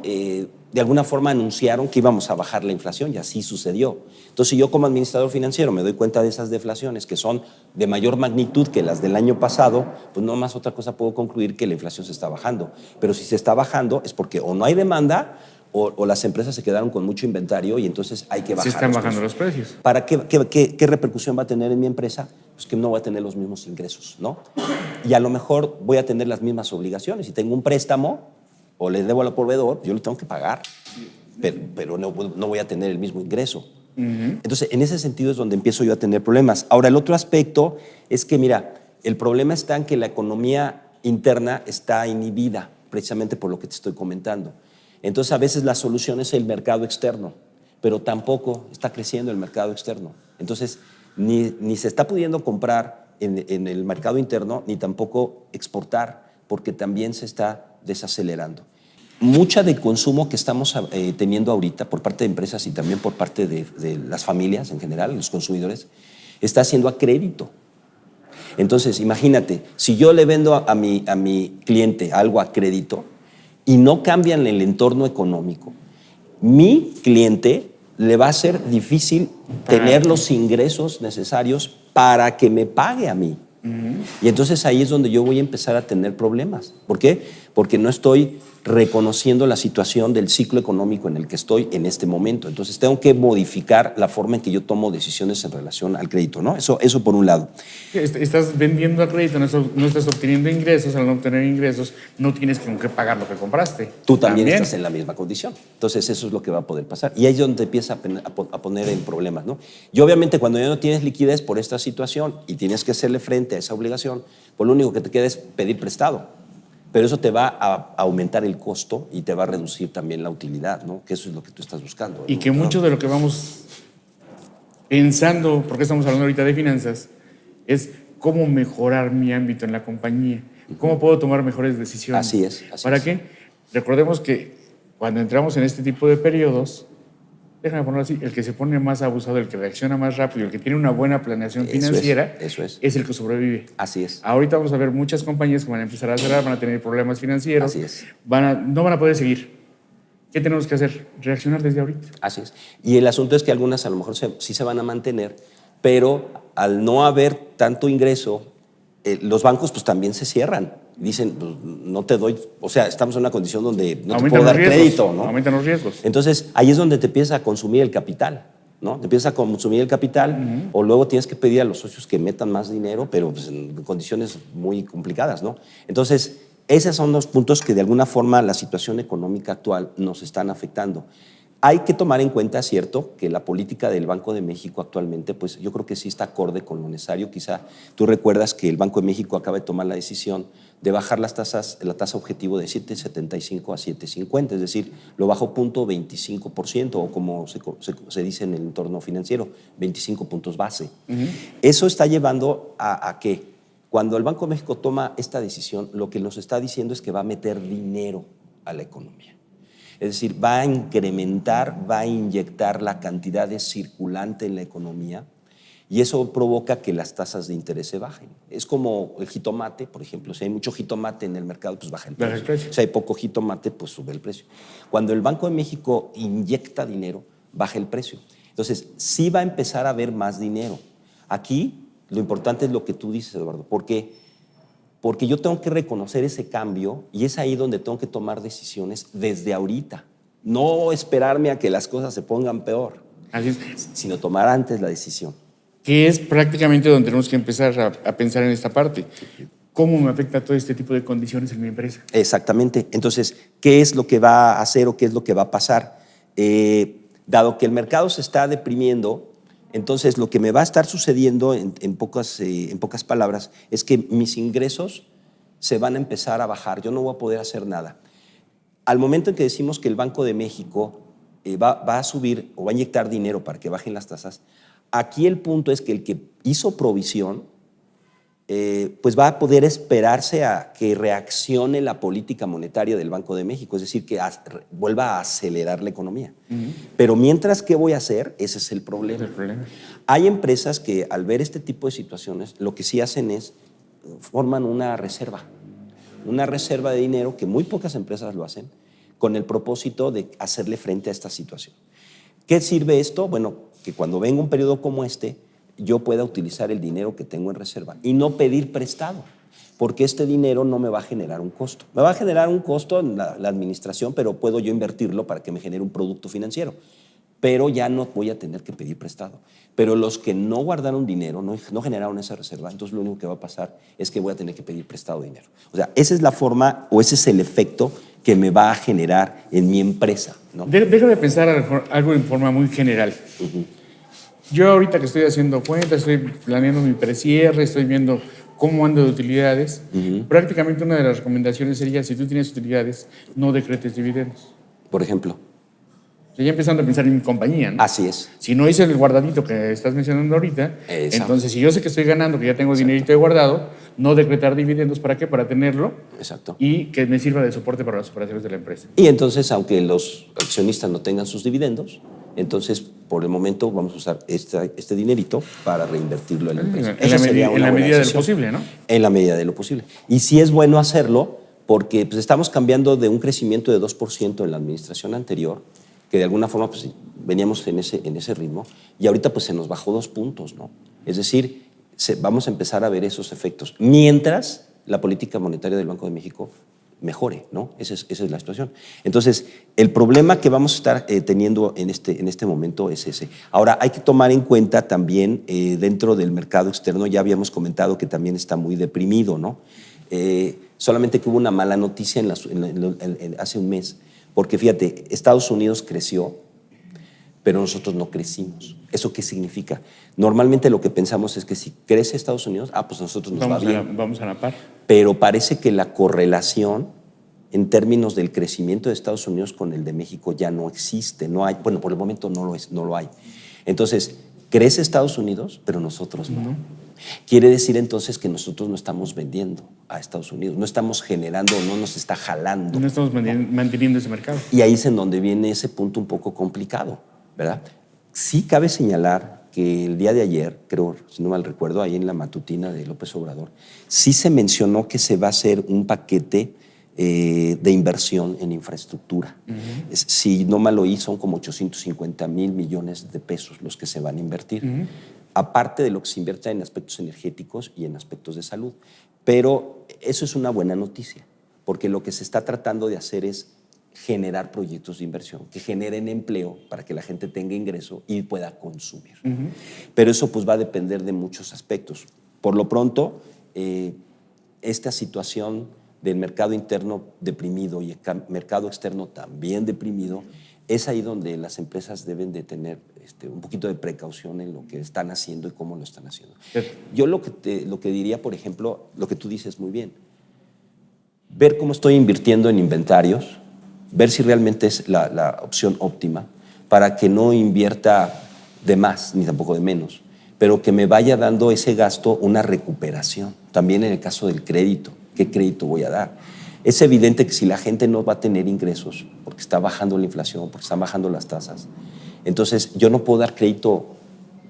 de alguna forma anunciaron que íbamos a bajar la inflación y así sucedió. Entonces yo como administrador financiero me doy cuenta de esas deflaciones que son de mayor magnitud que las del año pasado, pues no más otra cosa puedo concluir que la inflación se está bajando. Pero si se está bajando es porque o no hay demanda o las empresas se quedaron con mucho inventario y entonces hay que bajar. Se están bajando los precios. ¿Para qué repercusión va a tener en mi empresa? Pues que no voy a tener los mismos ingresos, ¿no? Y a lo mejor voy a tener las mismas obligaciones. Si tengo un préstamo o le debo al proveedor, yo lo tengo que pagar, pero no voy a tener el mismo ingreso. Entonces, en ese sentido es donde empiezo yo a tener problemas. Ahora, el otro aspecto es que, mira, el problema está en que la economía interna está inhibida, precisamente por lo que te estoy comentando. Entonces, a veces la solución es el mercado externo, pero tampoco está creciendo el mercado externo. Entonces, ni se está pudiendo comprar en el mercado interno, ni tampoco exportar, porque también se está desacelerando. Mucha del consumo que estamos teniendo ahorita por parte de empresas y también por parte de las familias en general, los consumidores, está haciendo a crédito. Entonces, imagínate, si yo le vendo a mi cliente algo a crédito y no cambian el entorno económico, mi cliente le va a ser difícil tener los ingresos necesarios para que me pague a mí. Y entonces ahí es donde yo voy a empezar a tener problemas. ¿Por qué? Porque no estoy reconociendo la situación del ciclo económico en el que estoy en este momento. Entonces tengo que modificar la forma en que yo tomo decisiones en relación al crédito, ¿no? Eso por un lado. Estás vendiendo a crédito, no estás obteniendo ingresos. Al no obtener ingresos, no tienes con qué pagar lo que compraste. Tú también estás en la misma condición. Entonces eso es lo que va a poder pasar. Y ahí es donde te empieza a poner en problemas, ¿no? Y obviamente cuando ya no tienes liquidez por esta situación y tienes que hacerle frente a esa obligación, pues lo único que te queda es pedir prestado. Pero eso te va a aumentar el costo y te va a reducir también la utilidad, ¿no? Que eso es lo que tú estás buscando. Y que mucho de lo que vamos pensando, porque estamos hablando ahorita de finanzas, es cómo mejorar mi ámbito en la compañía, cómo puedo tomar mejores decisiones. Así es. ¿Para qué? Recordemos que cuando entramos en este tipo de periodos, déjame ponerlo así, el que se pone más abusado, el que reacciona más rápido, el que tiene una buena planeación financiera, eso es. es el que sobrevive. Así es. Ahorita vamos a ver muchas compañías que van a empezar a cerrar, van a tener problemas financieros. Así es. No van a poder seguir. ¿Qué tenemos que hacer? Reaccionar desde ahorita. Así es. Y el asunto es que algunas a lo mejor sí se van a mantener, pero al no haber tanto ingreso, los bancos pues también se cierran. Dicen, pues, no te doy, o sea, estamos en una condición donde no te puedo dar crédito, ¿no? Aumentan los riesgos. Entonces, ahí es donde te empiezas a consumir el capital, ¿no? Te empiezas a consumir el capital o luego tienes que pedir a los socios que metan más dinero, pero pues, en condiciones muy complicadas, ¿no? Entonces, esos son los puntos que de alguna forma la situación económica actual nos están afectando. Hay que tomar en cuenta, cierto, que la política del Banco de México actualmente, pues yo creo que sí está acorde con lo necesario. Quizá tú recuerdas que el Banco de México acaba de tomar la decisión de bajar la tasa objetivo de 7.75 a 7.50, es decir, lo bajó 0.25% o como se dice en el entorno financiero, 25 puntos base. Eso está llevando a que cuando el Banco de México toma esta decisión, lo que nos está diciendo es que va a meter dinero a la economía. Es decir, va a incrementar, va a inyectar la cantidad de circulante en la economía y eso provoca que las tasas de interés se bajen. Es como el jitomate, por ejemplo. Si hay mucho jitomate en el mercado, pues baja el precio. Si hay poco jitomate, pues sube el precio. Cuando el Banco de México inyecta dinero, baja el precio. Entonces, sí va a empezar a haber más dinero. Aquí Lo importante es lo que tú dices, Eduardo. ¿Por qué? Porque yo tengo que reconocer ese cambio y es ahí donde tengo que tomar decisiones desde ahorita. No esperarme a que las cosas se pongan peor, Así es. sino tomar antes la decisión. Que es prácticamente donde tenemos que empezar a pensar en esta parte. ¿Cómo me afecta todo este tipo de condiciones en mi empresa? Exactamente. Entonces, ¿qué es lo que va a hacer o qué es lo que va a pasar? Dado que el mercado se está deprimiendo, entonces lo que me va a estar sucediendo, en pocas palabras, es que mis ingresos se van a empezar a bajar. Yo no voy a poder hacer nada. Al momento en que decimos que el Banco de México va a subir o va a inyectar dinero para que bajen las tasas, aquí el punto es que el que hizo provisión pues va a poder esperarse a que reaccione la política monetaria del Banco de México, es decir, que vuelva a acelerar la economía. Pero mientras, ¿qué voy a hacer? Ese es el problema. Hay empresas que al ver este tipo de situaciones, lo que sí hacen es forman una reserva de dinero, que muy pocas empresas lo hacen, con el propósito de hacerle frente a esta situación. ¿Qué sirve esto? Bueno, que cuando venga un periodo como este, yo pueda utilizar el dinero que tengo en reserva y no pedir prestado, porque este dinero no me va a generar un costo. Me va a generar un costo en la administración, pero puedo yo invertirlo para que me genere un producto financiero, pero ya no voy a tener que pedir prestado. Pero los que no guardaron dinero, no generaron esa reserva, entonces lo único que va a pasar es que voy a tener que pedir prestado dinero. O sea, esa es la forma o ese es el efecto que me va a generar en mi empresa, ¿no? Déjame pensar algo en forma muy general. Yo ahorita que estoy haciendo cuentas, estoy planeando mi precierre, estoy viendo cómo ando de utilidades, prácticamente una de las recomendaciones sería, si tú tienes utilidades, no decretes dividendos. Por ejemplo. Ya empezando a pensar en mi compañía, ¿no? Así es. Si no hice el guardadito que estás mencionando ahorita, entonces si yo sé que estoy ganando, que ya tengo dinerito de guardado, no decretar dividendos, ¿para qué? Para tenerlo. Exacto. Y que me sirva de soporte para las operaciones de la empresa. Y entonces, aunque los accionistas no tengan sus dividendos, entonces por el momento vamos a usar este dinerito para reinvertirlo en la empresa. En la medida de lo posible, ¿no? En la medida de lo posible. Y sí es bueno hacerlo porque pues, estamos cambiando de un crecimiento de 2% en la administración anterior, que de alguna forma pues, veníamos en ese ritmo, y ahorita pues se nos bajó 2 puntos, ¿no? Es decir, vamos a empezar a ver esos efectos, mientras la política monetaria del Banco de México mejore, ¿no? Esa es la situación. Entonces, el problema que vamos a estar teniendo en este momento es ese. Ahora, hay que tomar en cuenta también dentro del mercado externo, ya habíamos comentado que también está muy deprimido, ¿no? Solamente que hubo una mala noticia hace un mes, porque fíjate, Estados Unidos creció, pero nosotros no crecimos. ¿Eso qué significa? Normalmente lo que pensamos es que si crece Estados Unidos, pues nosotros nos va bien. Vamos a la par. Pero parece que la correlación en términos del crecimiento de Estados Unidos con el de México ya no existe. No hay, bueno, por el momento no lo hay. Entonces, crece Estados Unidos, pero nosotros no. Quiere decir entonces que nosotros no estamos vendiendo a Estados Unidos, no estamos generando, no nos está jalando. No estamos manteniendo ese mercado. Y ahí es en donde viene ese punto un poco complicado, ¿verdad? Sí cabe señalar que el día de ayer, creo, si no mal recuerdo, ahí en la matutina de López Obrador, sí se mencionó que se va a hacer un paquete de inversión en infraestructura. Si no mal oí, son como 850,000 millones de pesos los que se van a invertir. Aparte de lo que se invierte en aspectos energéticos y en aspectos de salud. Pero eso es una buena noticia, porque lo que se está tratando de hacer es generar proyectos de inversión que generen empleo para que la gente tenga ingreso y pueda consumir. Pero eso pues va a depender de muchos aspectos. Por lo pronto, esta situación del mercado interno deprimido y el mercado externo también deprimido, es ahí donde las empresas deben de tener un poquito de precaución en lo que están haciendo y cómo lo están haciendo. Yo lo que diría, por ejemplo, lo que tú dices muy bien, ver cómo estoy invirtiendo en inventarios, ver si realmente es la opción óptima para que no invierta de más ni tampoco de menos, pero que me vaya dando ese gasto una recuperación. También en el caso del crédito, ¿qué crédito voy a dar? Es evidente que si la gente no va a tener ingresos porque está bajando la inflación, porque están bajando las tasas, entonces yo no puedo dar crédito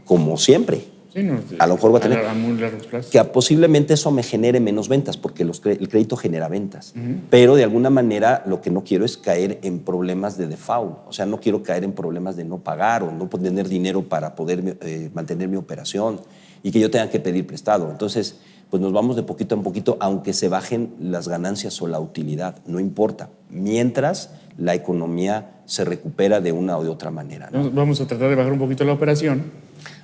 como siempre. Sí, no, a lo mejor va a tener muy largos plazos. Que posiblemente eso me genere menos ventas, porque el crédito genera ventas. Pero de alguna manera lo que no quiero es caer en problemas de default. O sea, no quiero caer en problemas de no pagar o no tener dinero para poder mantener mi operación. y que yo tenga que pedir prestado. Entonces, pues nos vamos de poquito en poquito, aunque se bajen las ganancias o la utilidad, no importa, mientras la economía se recupera de una o de otra manera, ¿no? Vamos a tratar de bajar un poquito la operación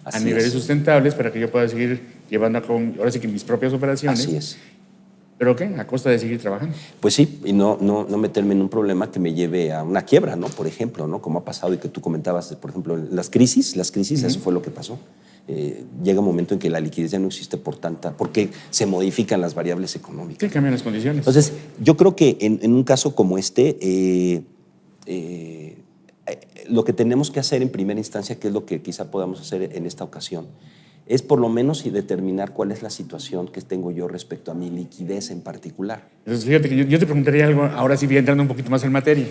a Así niveles es. sustentables para que yo pueda seguir llevando a cabo, ahora sí que mis propias operaciones. Así es. ¿Pero qué? A costa de seguir trabajando. Pues sí, y no meterme en un problema que me lleve a una quiebra, ¿no? Por ejemplo, ¿no? Como ha pasado y que tú comentabas, por ejemplo, las crisis, eso fue lo que pasó. Llega un momento en que la liquidez ya no existe porque se modifican las variables económicas. Sí, cambian las condiciones. Entonces, yo creo que en un caso como este, lo que tenemos que hacer en primera instancia, que es lo que quizá podamos hacer en esta ocasión, es por lo menos y determinar cuál es la situación que tengo yo respecto a mi liquidez en particular. Entonces, fíjate que yo te preguntaría algo, ahora sí voy entrando un poquito más en materia.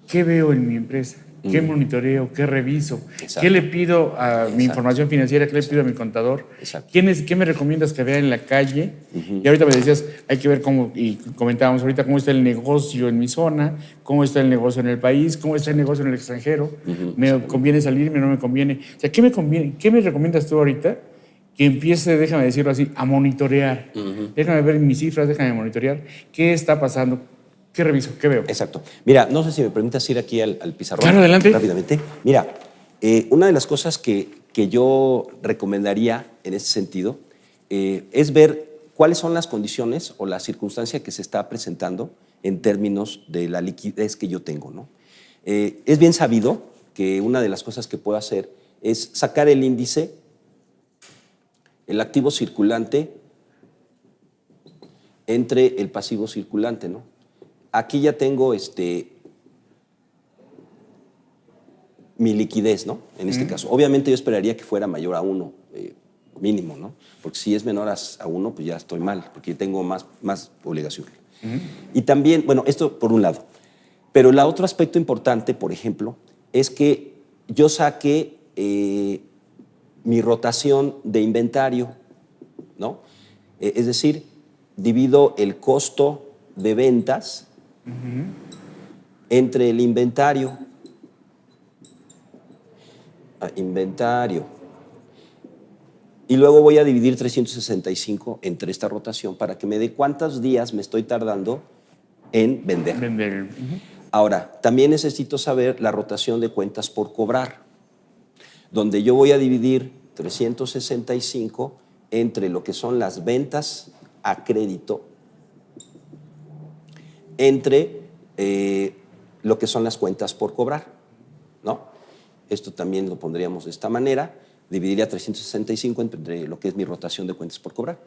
¿Qué veo en mi empresa? ¿Qué monitoreo? ¿Qué reviso? Exacto. ¿Qué le pido a mi Exacto. información financiera? ¿Qué le pido a mi contador? Exacto. ¿Qué me recomiendas que vea en la calle? Y ahorita me decías, hay que ver cómo, y comentábamos ahorita, cómo está el negocio en mi zona, cómo está el negocio en el país, cómo está el negocio en el extranjero. ¿Me conviene salirme o no me conviene? O sea, ¿qué me conviene? ¿Qué me recomiendas tú ahorita? Que empiece, déjame decirlo así, a monitorear. Déjame ver mis cifras, déjame monitorear. ¿Qué está pasando? ¿Qué reviso? ¿Qué veo? Exacto. Mira, no sé si me permitas ir aquí al pizarrón. Claro, adelante. Rápidamente. Mira, una de las cosas que yo recomendaría en este sentido es ver cuáles son las condiciones o la circunstancia que se está presentando en términos de la liquidez que yo tengo, ¿no? Es bien sabido que una de las cosas que puedo hacer es sacar el índice, el activo circulante entre el pasivo circulante, ¿no? Aquí ya tengo mi liquidez, ¿no? En este caso. Obviamente yo esperaría que fuera mayor a 1, mínimo, ¿no? Porque si es menor a 1, pues ya estoy mal, porque yo tengo más obligaciones. Y también, bueno, esto por un lado. Pero el otro aspecto importante, por ejemplo, es que yo saque mi rotación de inventario, ¿no? Es decir, divido el costo de ventas entre el inventario. Y luego voy a dividir 365 entre esta rotación para que me dé cuántos días me estoy tardando en vender. Ahora, también necesito saber la rotación de cuentas por cobrar, donde yo voy a dividir 365 entre lo que son las ventas a crédito, entre lo que son las cuentas por cobrar, ¿no? Esto también lo pondríamos de esta manera, dividiría 365 entre lo que es mi rotación de cuentas por cobrar.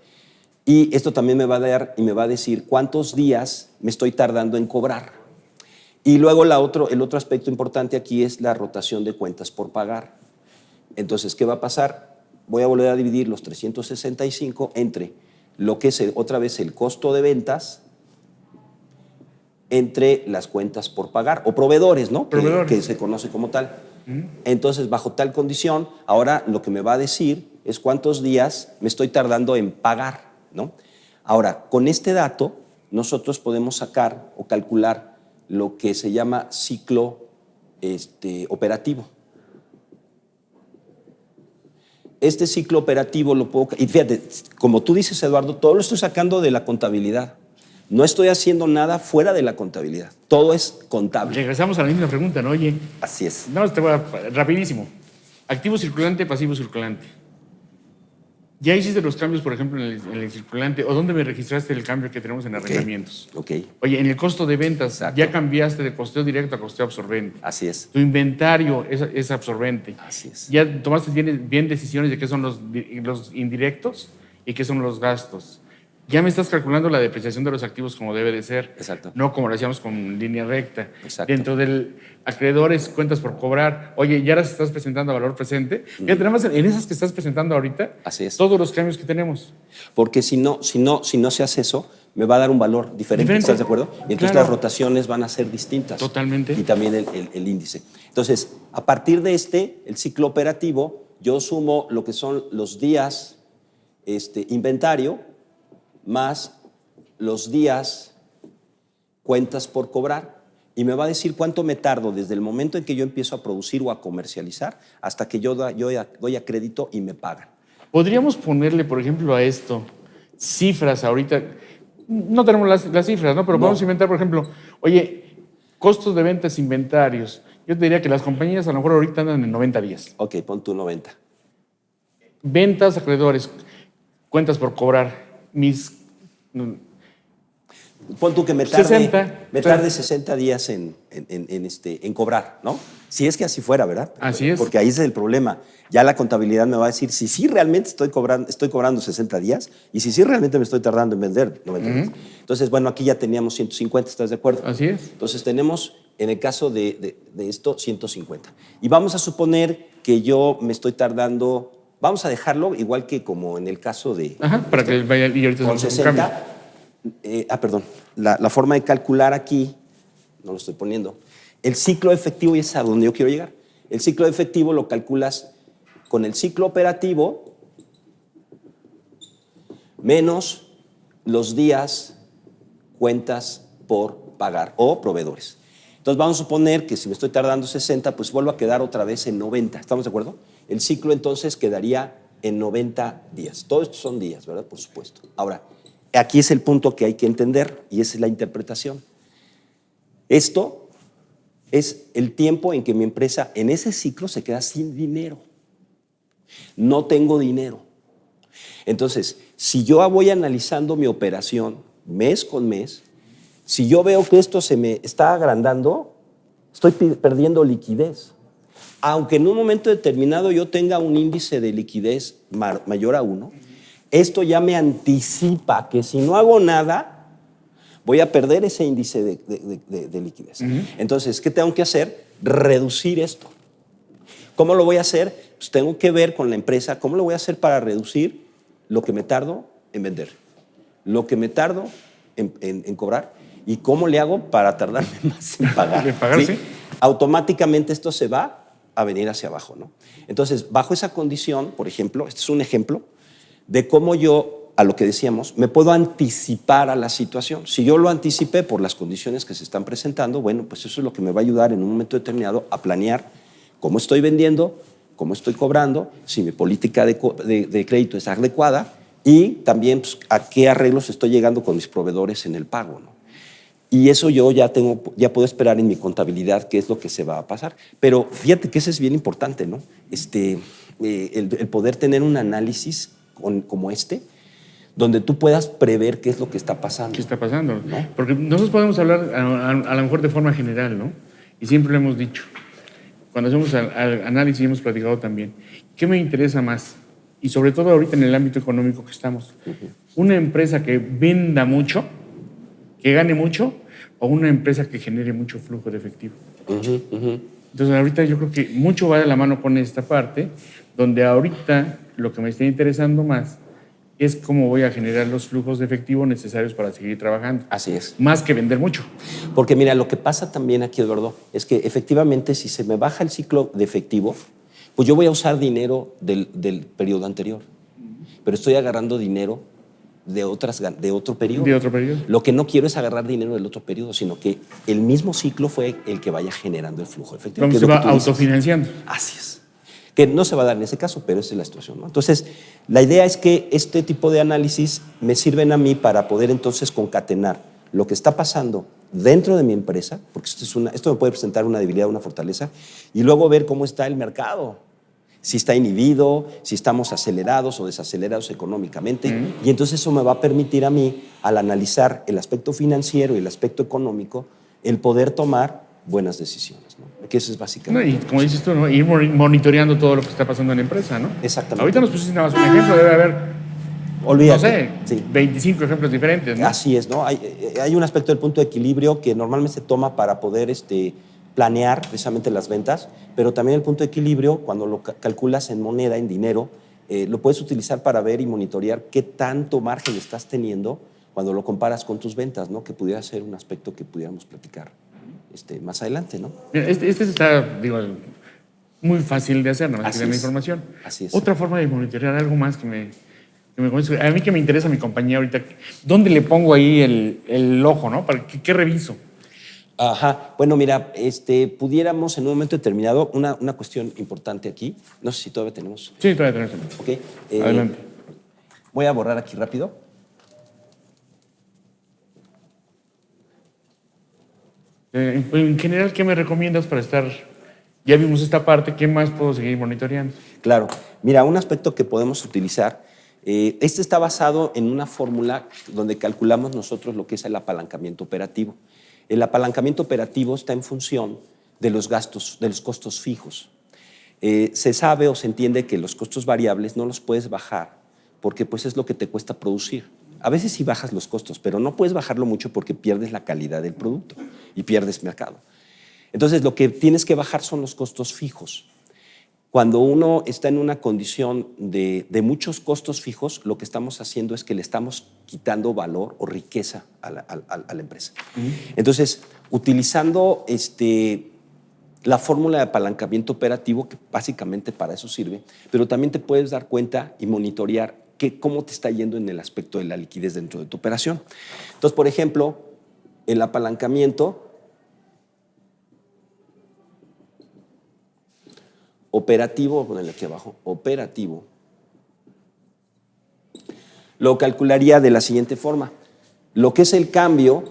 Y esto también me va a dar y me va a decir cuántos días me estoy tardando en cobrar. Y luego el otro aspecto importante aquí es la rotación de cuentas por pagar. Entonces, ¿qué va a pasar? Voy a volver a dividir los 365 entre lo que es otra vez el costo de ventas entre las cuentas por pagar, o proveedores, ¿no? Que se conoce como tal. Entonces, bajo tal condición, ahora lo que me va a decir es cuántos días me estoy tardando en pagar, ¿no? Ahora, con este dato, nosotros podemos sacar o calcular lo que se llama ciclo operativo. Este ciclo operativo lo puedo... Y fíjate, como tú dices, Eduardo, todo lo estoy sacando de la contabilidad. No estoy haciendo nada fuera de la contabilidad. Todo es contable. Regresamos a la misma pregunta, ¿no? Oye. Así es. No, te voy a... Rapidísimo. Activo circulante, pasivo circulante. ¿Ya hiciste los cambios, por ejemplo, en el circulante? ¿O dónde me registraste el cambio que tenemos en arrendamientos? Ok. Oye, en el costo de ventas, Exacto. ¿ya cambiaste de costeo directo a costeo absorbente? Así es. Tu inventario es absorbente. Así es. ¿Ya tomaste bien decisiones de qué son los indirectos y qué son los gastos? Ya me estás calculando la depreciación de los activos como debe de ser. Exacto. No como lo hacíamos con línea recta. Exacto. Dentro del acreedores, cuentas por cobrar. Oye, ya las estás presentando a valor presente. Ya tenemos en esas que estás presentando ahorita. Así es. Todos los cambios que tenemos. Porque si no se hace eso, me va a dar un valor diferente. ¿Estás de acuerdo? Y entonces Claro. las rotaciones van a ser distintas. Totalmente. Y también el índice. Entonces, a partir de el ciclo operativo, yo sumo lo que son los días inventario más los días cuentas por cobrar, y me va a decir cuánto me tardo desde el momento en que yo empiezo a producir o a comercializar hasta que yo doy a crédito y me pagan. Podríamos ponerle, por ejemplo, a esto cifras ahorita. No tenemos las cifras, ¿no? Pero podemos inventar, por ejemplo, oye, costos de ventas, inventarios. Yo te diría que las compañías a lo mejor ahorita andan en 90 días. Ok, pon tu 90. Ventas, acreedores, cuentas por cobrar. Pon tú que me tarde 60, 60 días en cobrar, ¿no? Si es que así fuera, ¿verdad? Así es. Porque ahí es el problema. Ya la contabilidad me va a decir si sí realmente estoy cobrando 60 días y si sí realmente me estoy tardando en vender 90 días. Entonces, bueno, aquí ya teníamos 150, ¿estás de acuerdo? Así es. Entonces tenemos, en el caso de esto, 150. Y vamos a suponer que yo me estoy tardando, vamos a dejarlo igual que como en el caso de... Ajá, para que vaya y ahorita con 60. Perdón. La forma de calcular aquí, no lo estoy poniendo. El ciclo efectivo, y es a donde yo quiero llegar. El ciclo efectivo lo calculas con el ciclo operativo menos los días cuentas por pagar o proveedores. Entonces vamos a suponer que si me estoy tardando 60, pues vuelvo a quedar otra vez en 90. ¿Estamos de acuerdo? El ciclo entonces quedaría en 90 días. Todo esto son días, ¿verdad? Por supuesto. Ahora, aquí es el punto que hay que entender y esa es la interpretación. Esto es el tiempo en que mi empresa en ese ciclo se queda sin dinero. No tengo dinero. Entonces, si yo voy analizando mi operación mes con mes, si yo veo que esto se me está agrandando, estoy perdiendo liquidez. Aunque en un momento determinado yo tenga un índice de liquidez mayor a 1, esto ya me anticipa que si no hago nada, voy a perder ese índice de liquidez. Entonces, ¿qué tengo que hacer? Reducir esto. ¿Cómo lo voy a hacer? Pues tengo que ver con la empresa cómo lo voy a hacer para reducir lo que me tardo en vender, lo que me tardo en cobrar y cómo le hago para tardarme más en pagar. ¿De pagar, sí? Automáticamente esto se va a venir hacia abajo, ¿no? Entonces, bajo esa condición, por ejemplo, este es un ejemplo de cómo yo, a lo que decíamos, me puedo anticipar a la situación. Si yo lo anticipé por las condiciones que se están presentando, bueno, pues eso es lo que me va a ayudar en un momento determinado a planear cómo estoy vendiendo, cómo estoy cobrando, si mi política de crédito es adecuada y también pues, a qué arreglos estoy llegando con mis proveedores en el pago, ¿no? Y eso yo ya puedo esperar en mi contabilidad qué es lo que se va a pasar. Pero fíjate que eso es bien importante, ¿no? El poder tener un análisis como donde tú puedas prever qué es lo que está pasando. ¿Qué está pasando? ¿No? Porque nosotros podemos hablar a lo mejor de forma general, ¿no? Y siempre lo hemos dicho. Cuando hacemos análisis hemos platicado también. ¿Qué me interesa más? Y sobre todo ahorita en el ámbito económico que estamos. Una empresa que venda mucho, que gane mucho, o una empresa que genere mucho flujo de efectivo. Entonces ahorita yo creo que mucho va de la mano con esta parte, donde ahorita lo que me está interesando más es cómo voy a generar los flujos de efectivo necesarios para seguir trabajando. Así es. Más que vender mucho. Porque mira, lo que pasa también aquí, Eduardo, es que efectivamente si se me baja el ciclo de efectivo, pues yo voy a usar dinero del periodo anterior. Pero estoy agarrando dinero de otro periodo. De otro periodo. Lo que no quiero es agarrar dinero del otro periodo, sino que el mismo ciclo fue el que vaya generando el flujo efectivo. Vamos, se va autofinanciando. Así es. Que no se va a dar en ese caso, pero esa es la situación, ¿no? Entonces, la idea es que este tipo de análisis me sirven a mí para poder entonces concatenar lo que está pasando dentro de mi empresa, porque esto me puede presentar una debilidad, una fortaleza, y luego ver cómo está el mercado, si está inhibido, si estamos acelerados o desacelerados económicamente, y entonces eso me va a permitir a mí, al analizar el aspecto financiero y el aspecto económico, el poder tomar buenas decisiones, ¿no? Que eso es básicamente. No, y como dices tú, ¿no? Ir monitoreando todo lo que está pasando en la empresa, ¿no? Exactamente. Ahorita nos pusiste nada más un ejemplo, debe haber, olvídate, no sé, sí. 25 ejemplos diferentes, ¿no? Así es, ¿no? Hay un aspecto del punto de equilibrio que normalmente se toma para poder planear precisamente las ventas, pero también el punto de equilibrio, cuando lo calculas en moneda, en dinero, lo puedes utilizar para ver y monitorear qué tanto margen estás teniendo cuando lo comparas con tus ventas, ¿no? Que pudiera ser un aspecto que pudiéramos platicar más adelante, ¿no? Mira, este está, digo, muy fácil de hacer, nada más que tener la información. Así es. Otra forma de monitorear, algo más que me comience. A mí que me interesa mi compañía ahorita, ¿dónde le pongo ahí el ojo, no? ¿Para qué reviso? Ajá. Bueno, mira, pudiéramos en un momento determinado, una cuestión importante aquí. No sé si todavía tenemos. Sí, todavía tenemos. Ok. Adelante. Voy a borrar aquí rápido. En general, ¿qué me recomiendas para estar? Ya vimos esta parte, ¿qué más puedo seguir monitoreando? Claro. Mira, un aspecto que podemos utilizar, este está basado en una fórmula donde calculamos nosotros lo que es el apalancamiento operativo. El apalancamiento operativo está en función de los gastos, de los costos fijos. Se sabe o se entiende que los costos variables no los puedes bajar porque pues es lo que te cuesta producir. A veces sí bajas los costos, pero no puedes bajarlo mucho porque pierdes la calidad del producto y pierdes mercado. Entonces, lo que tienes que bajar son los costos fijos. Cuando uno está en una condición de muchos costos fijos, lo que estamos haciendo es que le estamos quitando valor o riqueza a la empresa. Entonces, utilizando la fórmula de apalancamiento operativo, que básicamente para eso sirve, pero también te puedes dar cuenta y monitorear cómo te está yendo en el aspecto de la liquidez dentro de tu operación. Entonces, por ejemplo, el apalancamiento operativo, voy a ponerle aquí abajo, operativo, lo calcularía de la siguiente forma. Lo que es el cambio,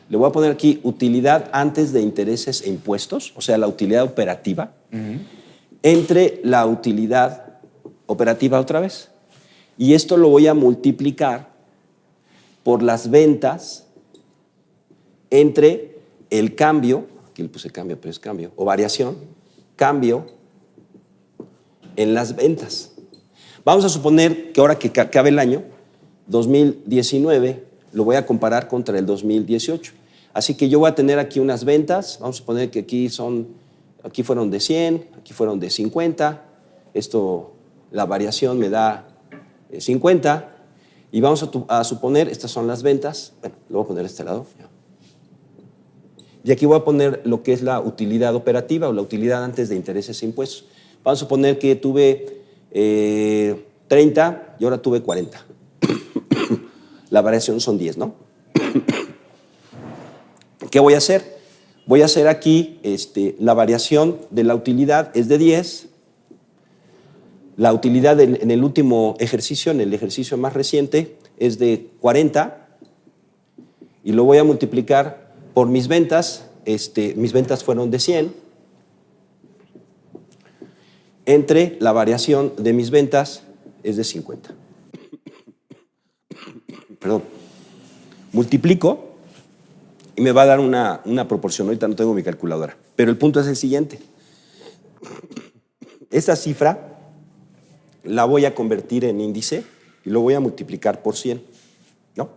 le voy a poner aquí utilidad antes de intereses e impuestos, o sea, la utilidad operativa, entre la utilidad operativa otra vez. Y esto lo voy a multiplicar por las ventas entre el cambio, aquí le puse cambio, pero es cambio, o variación, cambio en las ventas. Vamos a suponer que ahora que acabe el año, 2019, lo voy a comparar contra el 2018. Así que yo voy a tener aquí unas ventas, vamos a suponer que aquí fueron de 100, aquí fueron de 50, la variación me da 50, y vamos a suponer, estas son las ventas, bueno, lo voy a poner de este lado. Y aquí voy a poner lo que es la utilidad operativa o la utilidad antes de intereses e impuestos. Vamos a suponer que tuve 30 y ahora tuve 40. La variación son 10, ¿no? ¿Qué voy a hacer? Voy a hacer aquí la variación de la utilidad es de 10. La utilidad en el último ejercicio, en el ejercicio más reciente, es de 40. Y lo voy a multiplicar por mis ventas. Mis ventas fueron de 100. Entre la variación de mis ventas es de 50. Perdón. Multiplico y me va a dar una proporción. Ahorita no tengo mi calculadora. Pero el punto es el siguiente. Esa cifra la voy a convertir en índice y lo voy a multiplicar por 100. ¿No?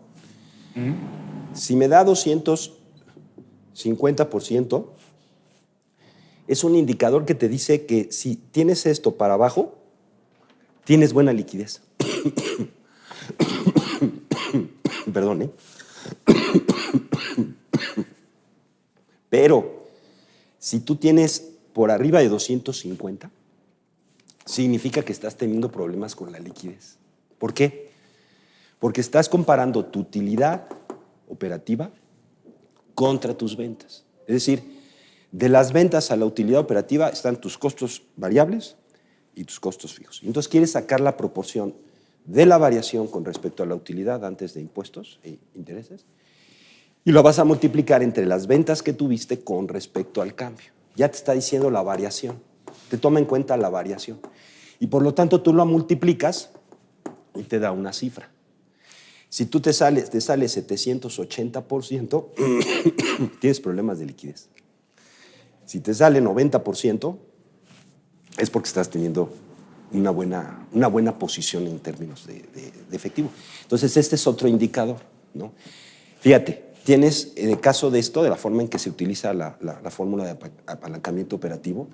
Si me da 250%, es un indicador que te dice que si tienes esto para abajo, tienes buena liquidez. Perdón, ¿eh? Pero si tú tienes por arriba de 250, significa que estás teniendo problemas con la liquidez. ¿Por qué? Porque estás comparando tu utilidad operativa contra tus ventas. Es decir, de las ventas a la utilidad operativa están tus costos variables y tus costos fijos. Entonces quieres sacar la proporción de la variación con respecto a la utilidad antes de impuestos e intereses y lo vas a multiplicar entre las ventas que tuviste con respecto al cambio. Ya te está diciendo la variación. Te toma en cuenta la variación. Y por lo tanto tú lo multiplicas y te da una cifra. Si tú te sale 780%, tienes problemas de liquidez. Si te sale 90%, es porque estás teniendo una buena posición en términos de efectivo. Entonces, este es otro indicador, ¿no? Fíjate, tienes, en el caso de esto, de la forma en que se utiliza la fórmula de apalancamiento operativo,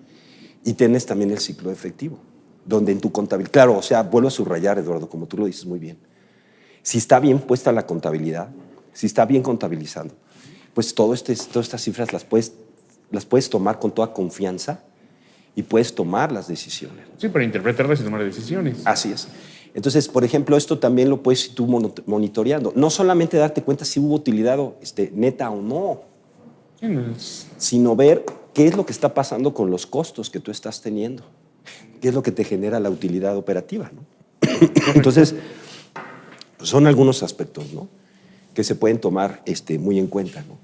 y tienes también el ciclo efectivo, donde en tu contabilidad, claro, o sea, vuelvo a subrayar, Eduardo, como tú lo dices muy bien, si está bien puesta la contabilidad, si está bien contabilizando, pues todas estas cifras las puedes tomar con toda confianza y puedes tomar las decisiones. Sí, para interpretarlas y tomar decisiones. Así es. Entonces, por ejemplo, esto también lo puedes ir tú monitoreando. No solamente darte cuenta si hubo utilidad neta o no, Sí, no es- sino ver qué es lo que está pasando con los costos que tú estás teniendo, qué es lo que te genera la utilidad operativa, ¿no? Entonces, son algunos aspectos, ¿no?, que se pueden tomar muy en cuenta, ¿no?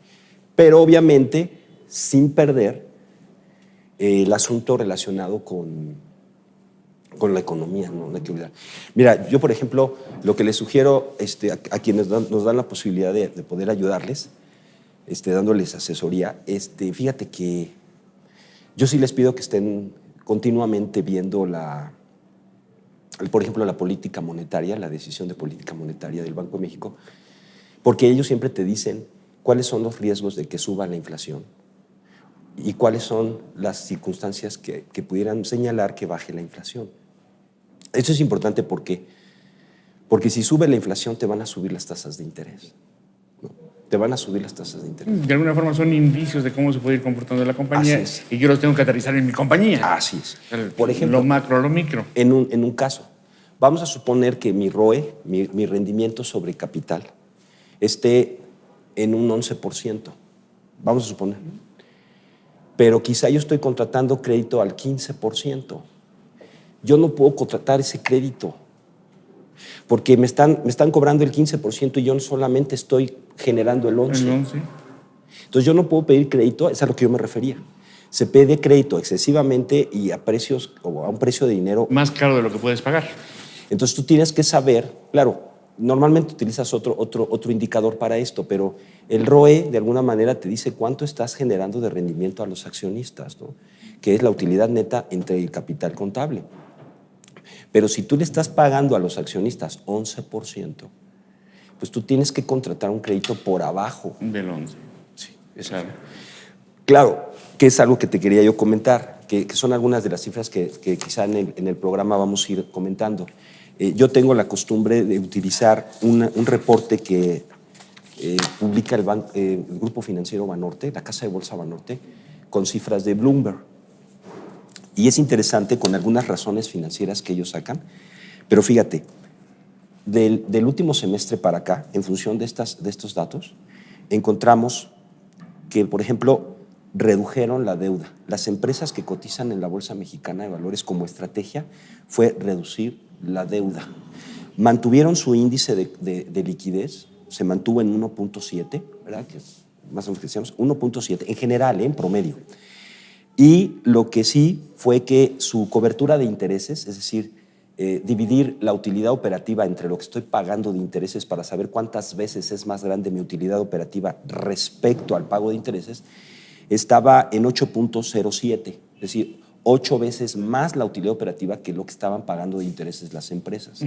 Pero obviamente sin perder el asunto relacionado con la economía, ¿no? No hay que olvidar. Mira, yo, por ejemplo, lo que les sugiero a quienes nos dan la posibilidad de poder ayudarles, dándoles asesoría, fíjate que yo sí les pido que estén continuamente viendo por ejemplo, la política monetaria, la decisión de política monetaria del Banco de México, porque ellos siempre te dicen cuáles son los riesgos de que suba la inflación y cuáles son las circunstancias que pudieran señalar que baje la inflación. Eso es importante porque si sube la inflación te van a subir las tasas de interés, ¿no? Te van a subir las tasas de interés. De alguna forma son indicios de cómo se puede ir comportando la compañía, Así es. y yo los tengo que aterrizar en mi compañía. Así es. Por ejemplo, lo macro, lo micro. en un caso, vamos a suponer que mi ROE, mi rendimiento sobre capital, esté en un 11%. Vamos a suponer. Pero quizá yo estoy contratando crédito al 15%. Yo no puedo contratar ese crédito porque me están cobrando el 15% y yo solamente estoy generando el 11%. El 11. Entonces yo no puedo pedir crédito, es a lo que yo me refería. Se pide crédito excesivamente y a un precio de dinero Más caro de lo que puedes pagar. Entonces tú tienes que saber, claro, normalmente utilizas otro indicador para esto, pero el ROE de alguna manera te dice cuánto estás generando de rendimiento a los accionistas, ¿no?, que es la utilidad neta entre el capital contable. Pero si tú le estás pagando a los accionistas 11%, pues tú tienes que contratar un crédito por abajo. Del 11. Sí, Claro. Claro, que es algo que te quería yo comentar, que son algunas de las cifras que quizá en el programa vamos a ir comentando. Yo tengo la costumbre de utilizar un reporte que publica el Grupo Financiero Banorte, la Casa de Bolsa Banorte, con cifras de Bloomberg. Y es interesante con algunas razones financieras que ellos sacan. Pero fíjate, del último semestre para acá, en función de estos datos, encontramos que, por ejemplo, redujeron la deuda. Las empresas que cotizan en la Bolsa Mexicana de Valores como estrategia fue reducir la deuda. Mantuvieron su índice de liquidez, se mantuvo en 1.7, ¿verdad? Que es más o menos que decíamos, 1.7 en general, en promedio. Y lo que sí fue que su cobertura de intereses, es decir, dividir la utilidad operativa entre lo que estoy pagando de intereses para saber cuántas veces es más grande mi utilidad operativa respecto al pago de intereses, estaba en 8.07, es decir, 8 veces más la utilidad operativa que lo que estaban pagando de intereses las empresas.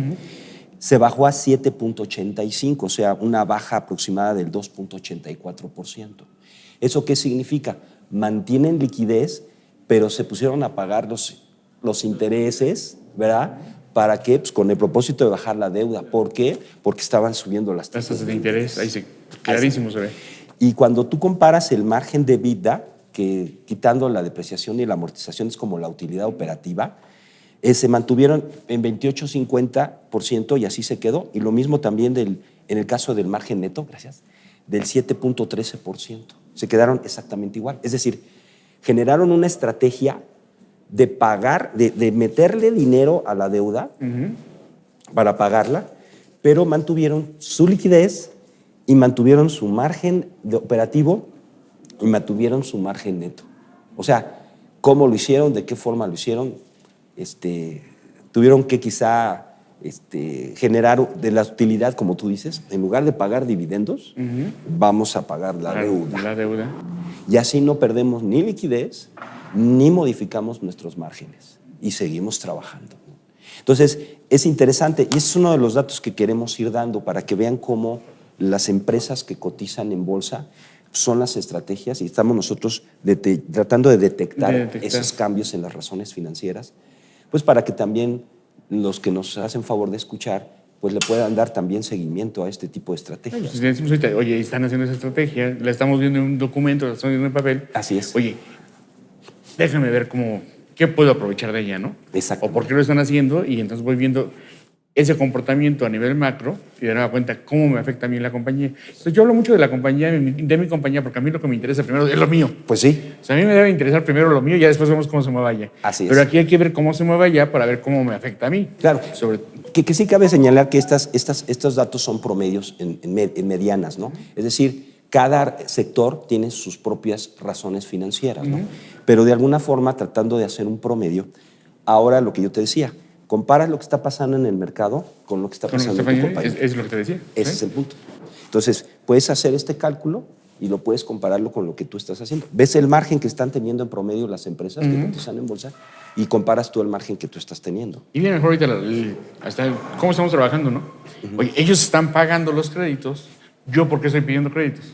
Se bajó a 7.85, o sea, una baja aproximada del 2.84%. ¿Eso qué significa? Mantienen liquidez, pero se pusieron a pagar los intereses, ¿verdad? ¿Para qué? Pues con el propósito de bajar la deuda. ¿Por qué? Porque estaban subiendo las tasas de interés. Ahí clarísimo se ve. Y cuando tú comparas el margen de EBITDA, que quitando la depreciación y la amortización es como la utilidad operativa, se mantuvieron en 28.50% y así se quedó. Y lo mismo también en el caso del margen neto, gracias, del 7.13%. Se quedaron exactamente igual. Es decir, generaron una estrategia de pagar, de meterle dinero a la deuda para pagarla, pero mantuvieron su liquidez y mantuvieron su margen operativo y mantuvieron su margen neto. O sea, ¿cómo lo hicieron? ¿De qué forma lo hicieron? Tuvieron que quizá generar de la utilidad, como tú dices, en lugar de pagar dividendos, vamos a pagar la deuda. La deuda. Y así no perdemos ni liquidez, ni modificamos nuestros márgenes y seguimos trabajando. Entonces, es interesante y ese es uno de los datos que queremos ir dando para que vean cómo las empresas que cotizan en bolsa son las estrategias y estamos nosotros tratando de detectar esos cambios en las razones financieras, pues para que también los que nos hacen favor de escuchar pues le puedan dar también seguimiento a este tipo de estrategias. Pues, si decimos ahorita, oye, están haciendo esa estrategia, la estamos viendo en un documento, la estamos viendo en papel. Así es. Oye, déjame ver qué puedo aprovechar de ella, ¿no? Exacto. O por qué lo están haciendo, y entonces voy viendo ese comportamiento a nivel macro y de nueva cuenta cómo me afecta a mí la compañía. Entonces yo hablo mucho de la compañía, de mi compañía, porque a mí lo que me interesa primero es lo mío. Pues sí. O sea, a mí me debe interesar primero lo mío y ya después vemos cómo se mueve allá. Así es. Pero aquí hay que ver cómo se mueve allá para ver cómo me afecta a mí. Claro. Sobre... Que sí cabe señalar que estos datos son promedios en medianas, ¿no? Es decir, cada sector tiene sus propias razones financieras, ¿no? Pero de alguna forma tratando de hacer un promedio. Ahora lo que yo te decía, comparas lo que está pasando en el mercado con lo que está pasando en tu compañía. Es lo que te decía. Ese es el punto. Entonces, puedes hacer este cálculo y lo puedes compararlo con lo que tú estás haciendo. Ves el margen que están teniendo en promedio las empresas que cotizan en bolsa y comparas tú el margen que tú estás teniendo. Y bien, mejor ahorita hasta cómo estamos trabajando, ¿no? Oye, ellos están pagando los créditos, ¿yo por qué estoy pidiendo créditos?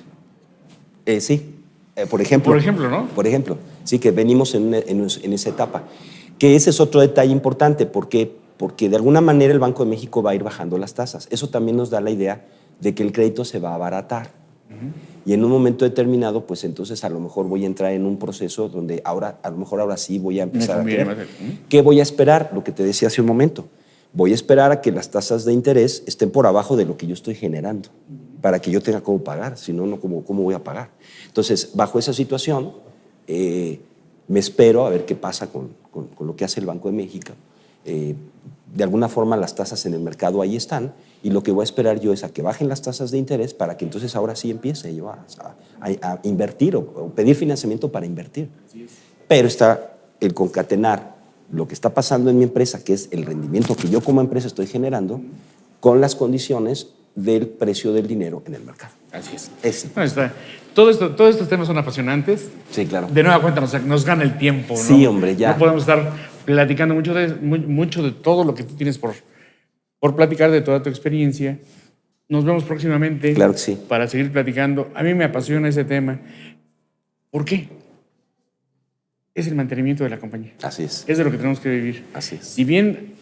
Sí, por ejemplo. Por ejemplo, ¿no? Por ejemplo, sí, que venimos en esa etapa. Que ese es otro detalle importante, porque de alguna manera el Banco de México va a ir bajando las tasas. Eso también nos da la idea de que el crédito se va a abaratar. Y en un momento determinado, pues entonces a lo mejor voy a entrar en un proceso donde a lo mejor ahora sí voy a empezar a querer. ¿Qué voy a esperar? Lo que te decía hace un momento. Voy a esperar a que las tasas de interés estén por abajo de lo que yo estoy generando, para que yo tenga cómo pagar, si no, ¿cómo voy a pagar? Entonces, bajo esa situación, me espero a ver qué pasa con lo que hace el Banco de México. De alguna forma las tasas en el mercado ahí están y lo que voy a esperar yo es a que bajen las tasas de interés para que entonces ahora sí empiece yo a invertir o pedir financiamiento para invertir. Pero está el concatenar lo que está pasando en mi empresa, que es el rendimiento que yo como empresa estoy generando, con las condiciones del precio del dinero en el mercado. Así es. Todos Todos estos temas son apasionantes. Sí, claro. De nueva cuenta nos gana el tiempo, ¿no? Sí, hombre, ya. No podemos estar platicando mucho de todo lo que tú tienes por platicar, de toda tu experiencia. Nos vemos próximamente. Claro que sí. Para seguir platicando. A mí me apasiona ese tema. ¿Por qué? Es el mantenimiento de la compañía. Así es. Es de lo que tenemos que vivir. Así es. Si bien,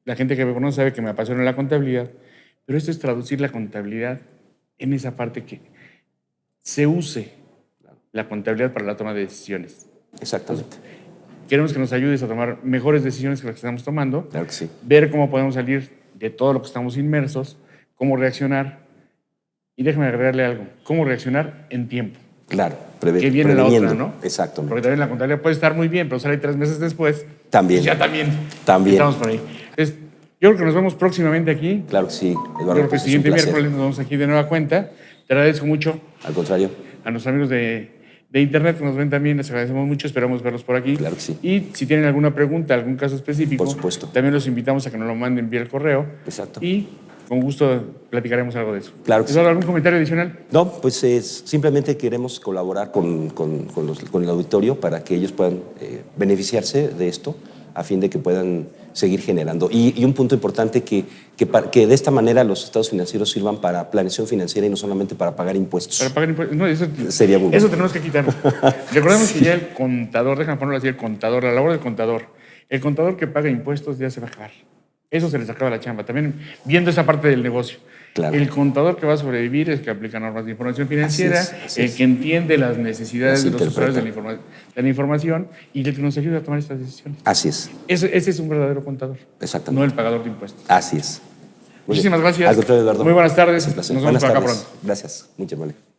la gente que me conoce sabe que me apasiona la contabilidad, pero esto es traducir la contabilidad en esa parte que se use la contabilidad para la toma de decisiones. Exactamente. Queremos que nos ayudes a tomar mejores decisiones que las que estamos tomando. Claro que sí. Ver cómo podemos salir de todo lo que estamos inmersos, cómo reaccionar. Y déjame agregarle algo. Cómo reaccionar en tiempo. Claro. Que viene la otra, ¿no? Exactamente. Porque también la contabilidad puede estar muy bien, pero sale 3 meses después. También. Y ya también. También. Estamos por ahí. Entonces, yo creo que nos vemos próximamente aquí. Claro que sí, Yo Eduardo. creo que Pues el es un siguiente placer. miércoles nos vemos aquí de nueva cuenta. Te agradezco mucho. Al contrario. A nuestros amigos de internet que nos ven también, les agradecemos mucho, esperamos verlos por aquí. Claro que sí. Y si tienen alguna pregunta, algún caso específico, Por supuesto. también los invitamos a que nos lo manden vía el correo. Exacto. Y con gusto platicaremos algo de eso. Claro que sí. ¿Algún comentario adicional? No, pues simplemente queremos colaborar con el auditorio para que ellos puedan beneficiarse de esto a fin de que puedan seguir generando. Y un punto importante, que de esta manera los estados financieros sirvan para planeación financiera y no solamente para pagar impuestos. Para pagar impuestos. No, eso Sería muy bueno. Eso tenemos que quitarlo. Recordemos que ya el contador, déjame ponerlo así, el contador, la labor del contador, el contador que paga impuestos ya se va a acabar. Eso se les acaba la chamba. También viendo esa parte del negocio. Claro. El contador que va a sobrevivir es el que aplica normas de información financiera, Así el es. que entiende las necesidades Las de los usuarios interpreta. de la información y el que nos ayuda a tomar estas decisiones. Así es. Ese es un verdadero contador, Exactamente. no el pagador de impuestos. Así es. Muy bien. Muchísimas gracias. Al contrario, Eduardo. Muy buenas tardes. Es un placer. Nos vemos Buenas por acá tardes. pronto. Gracias. Muchas gracias.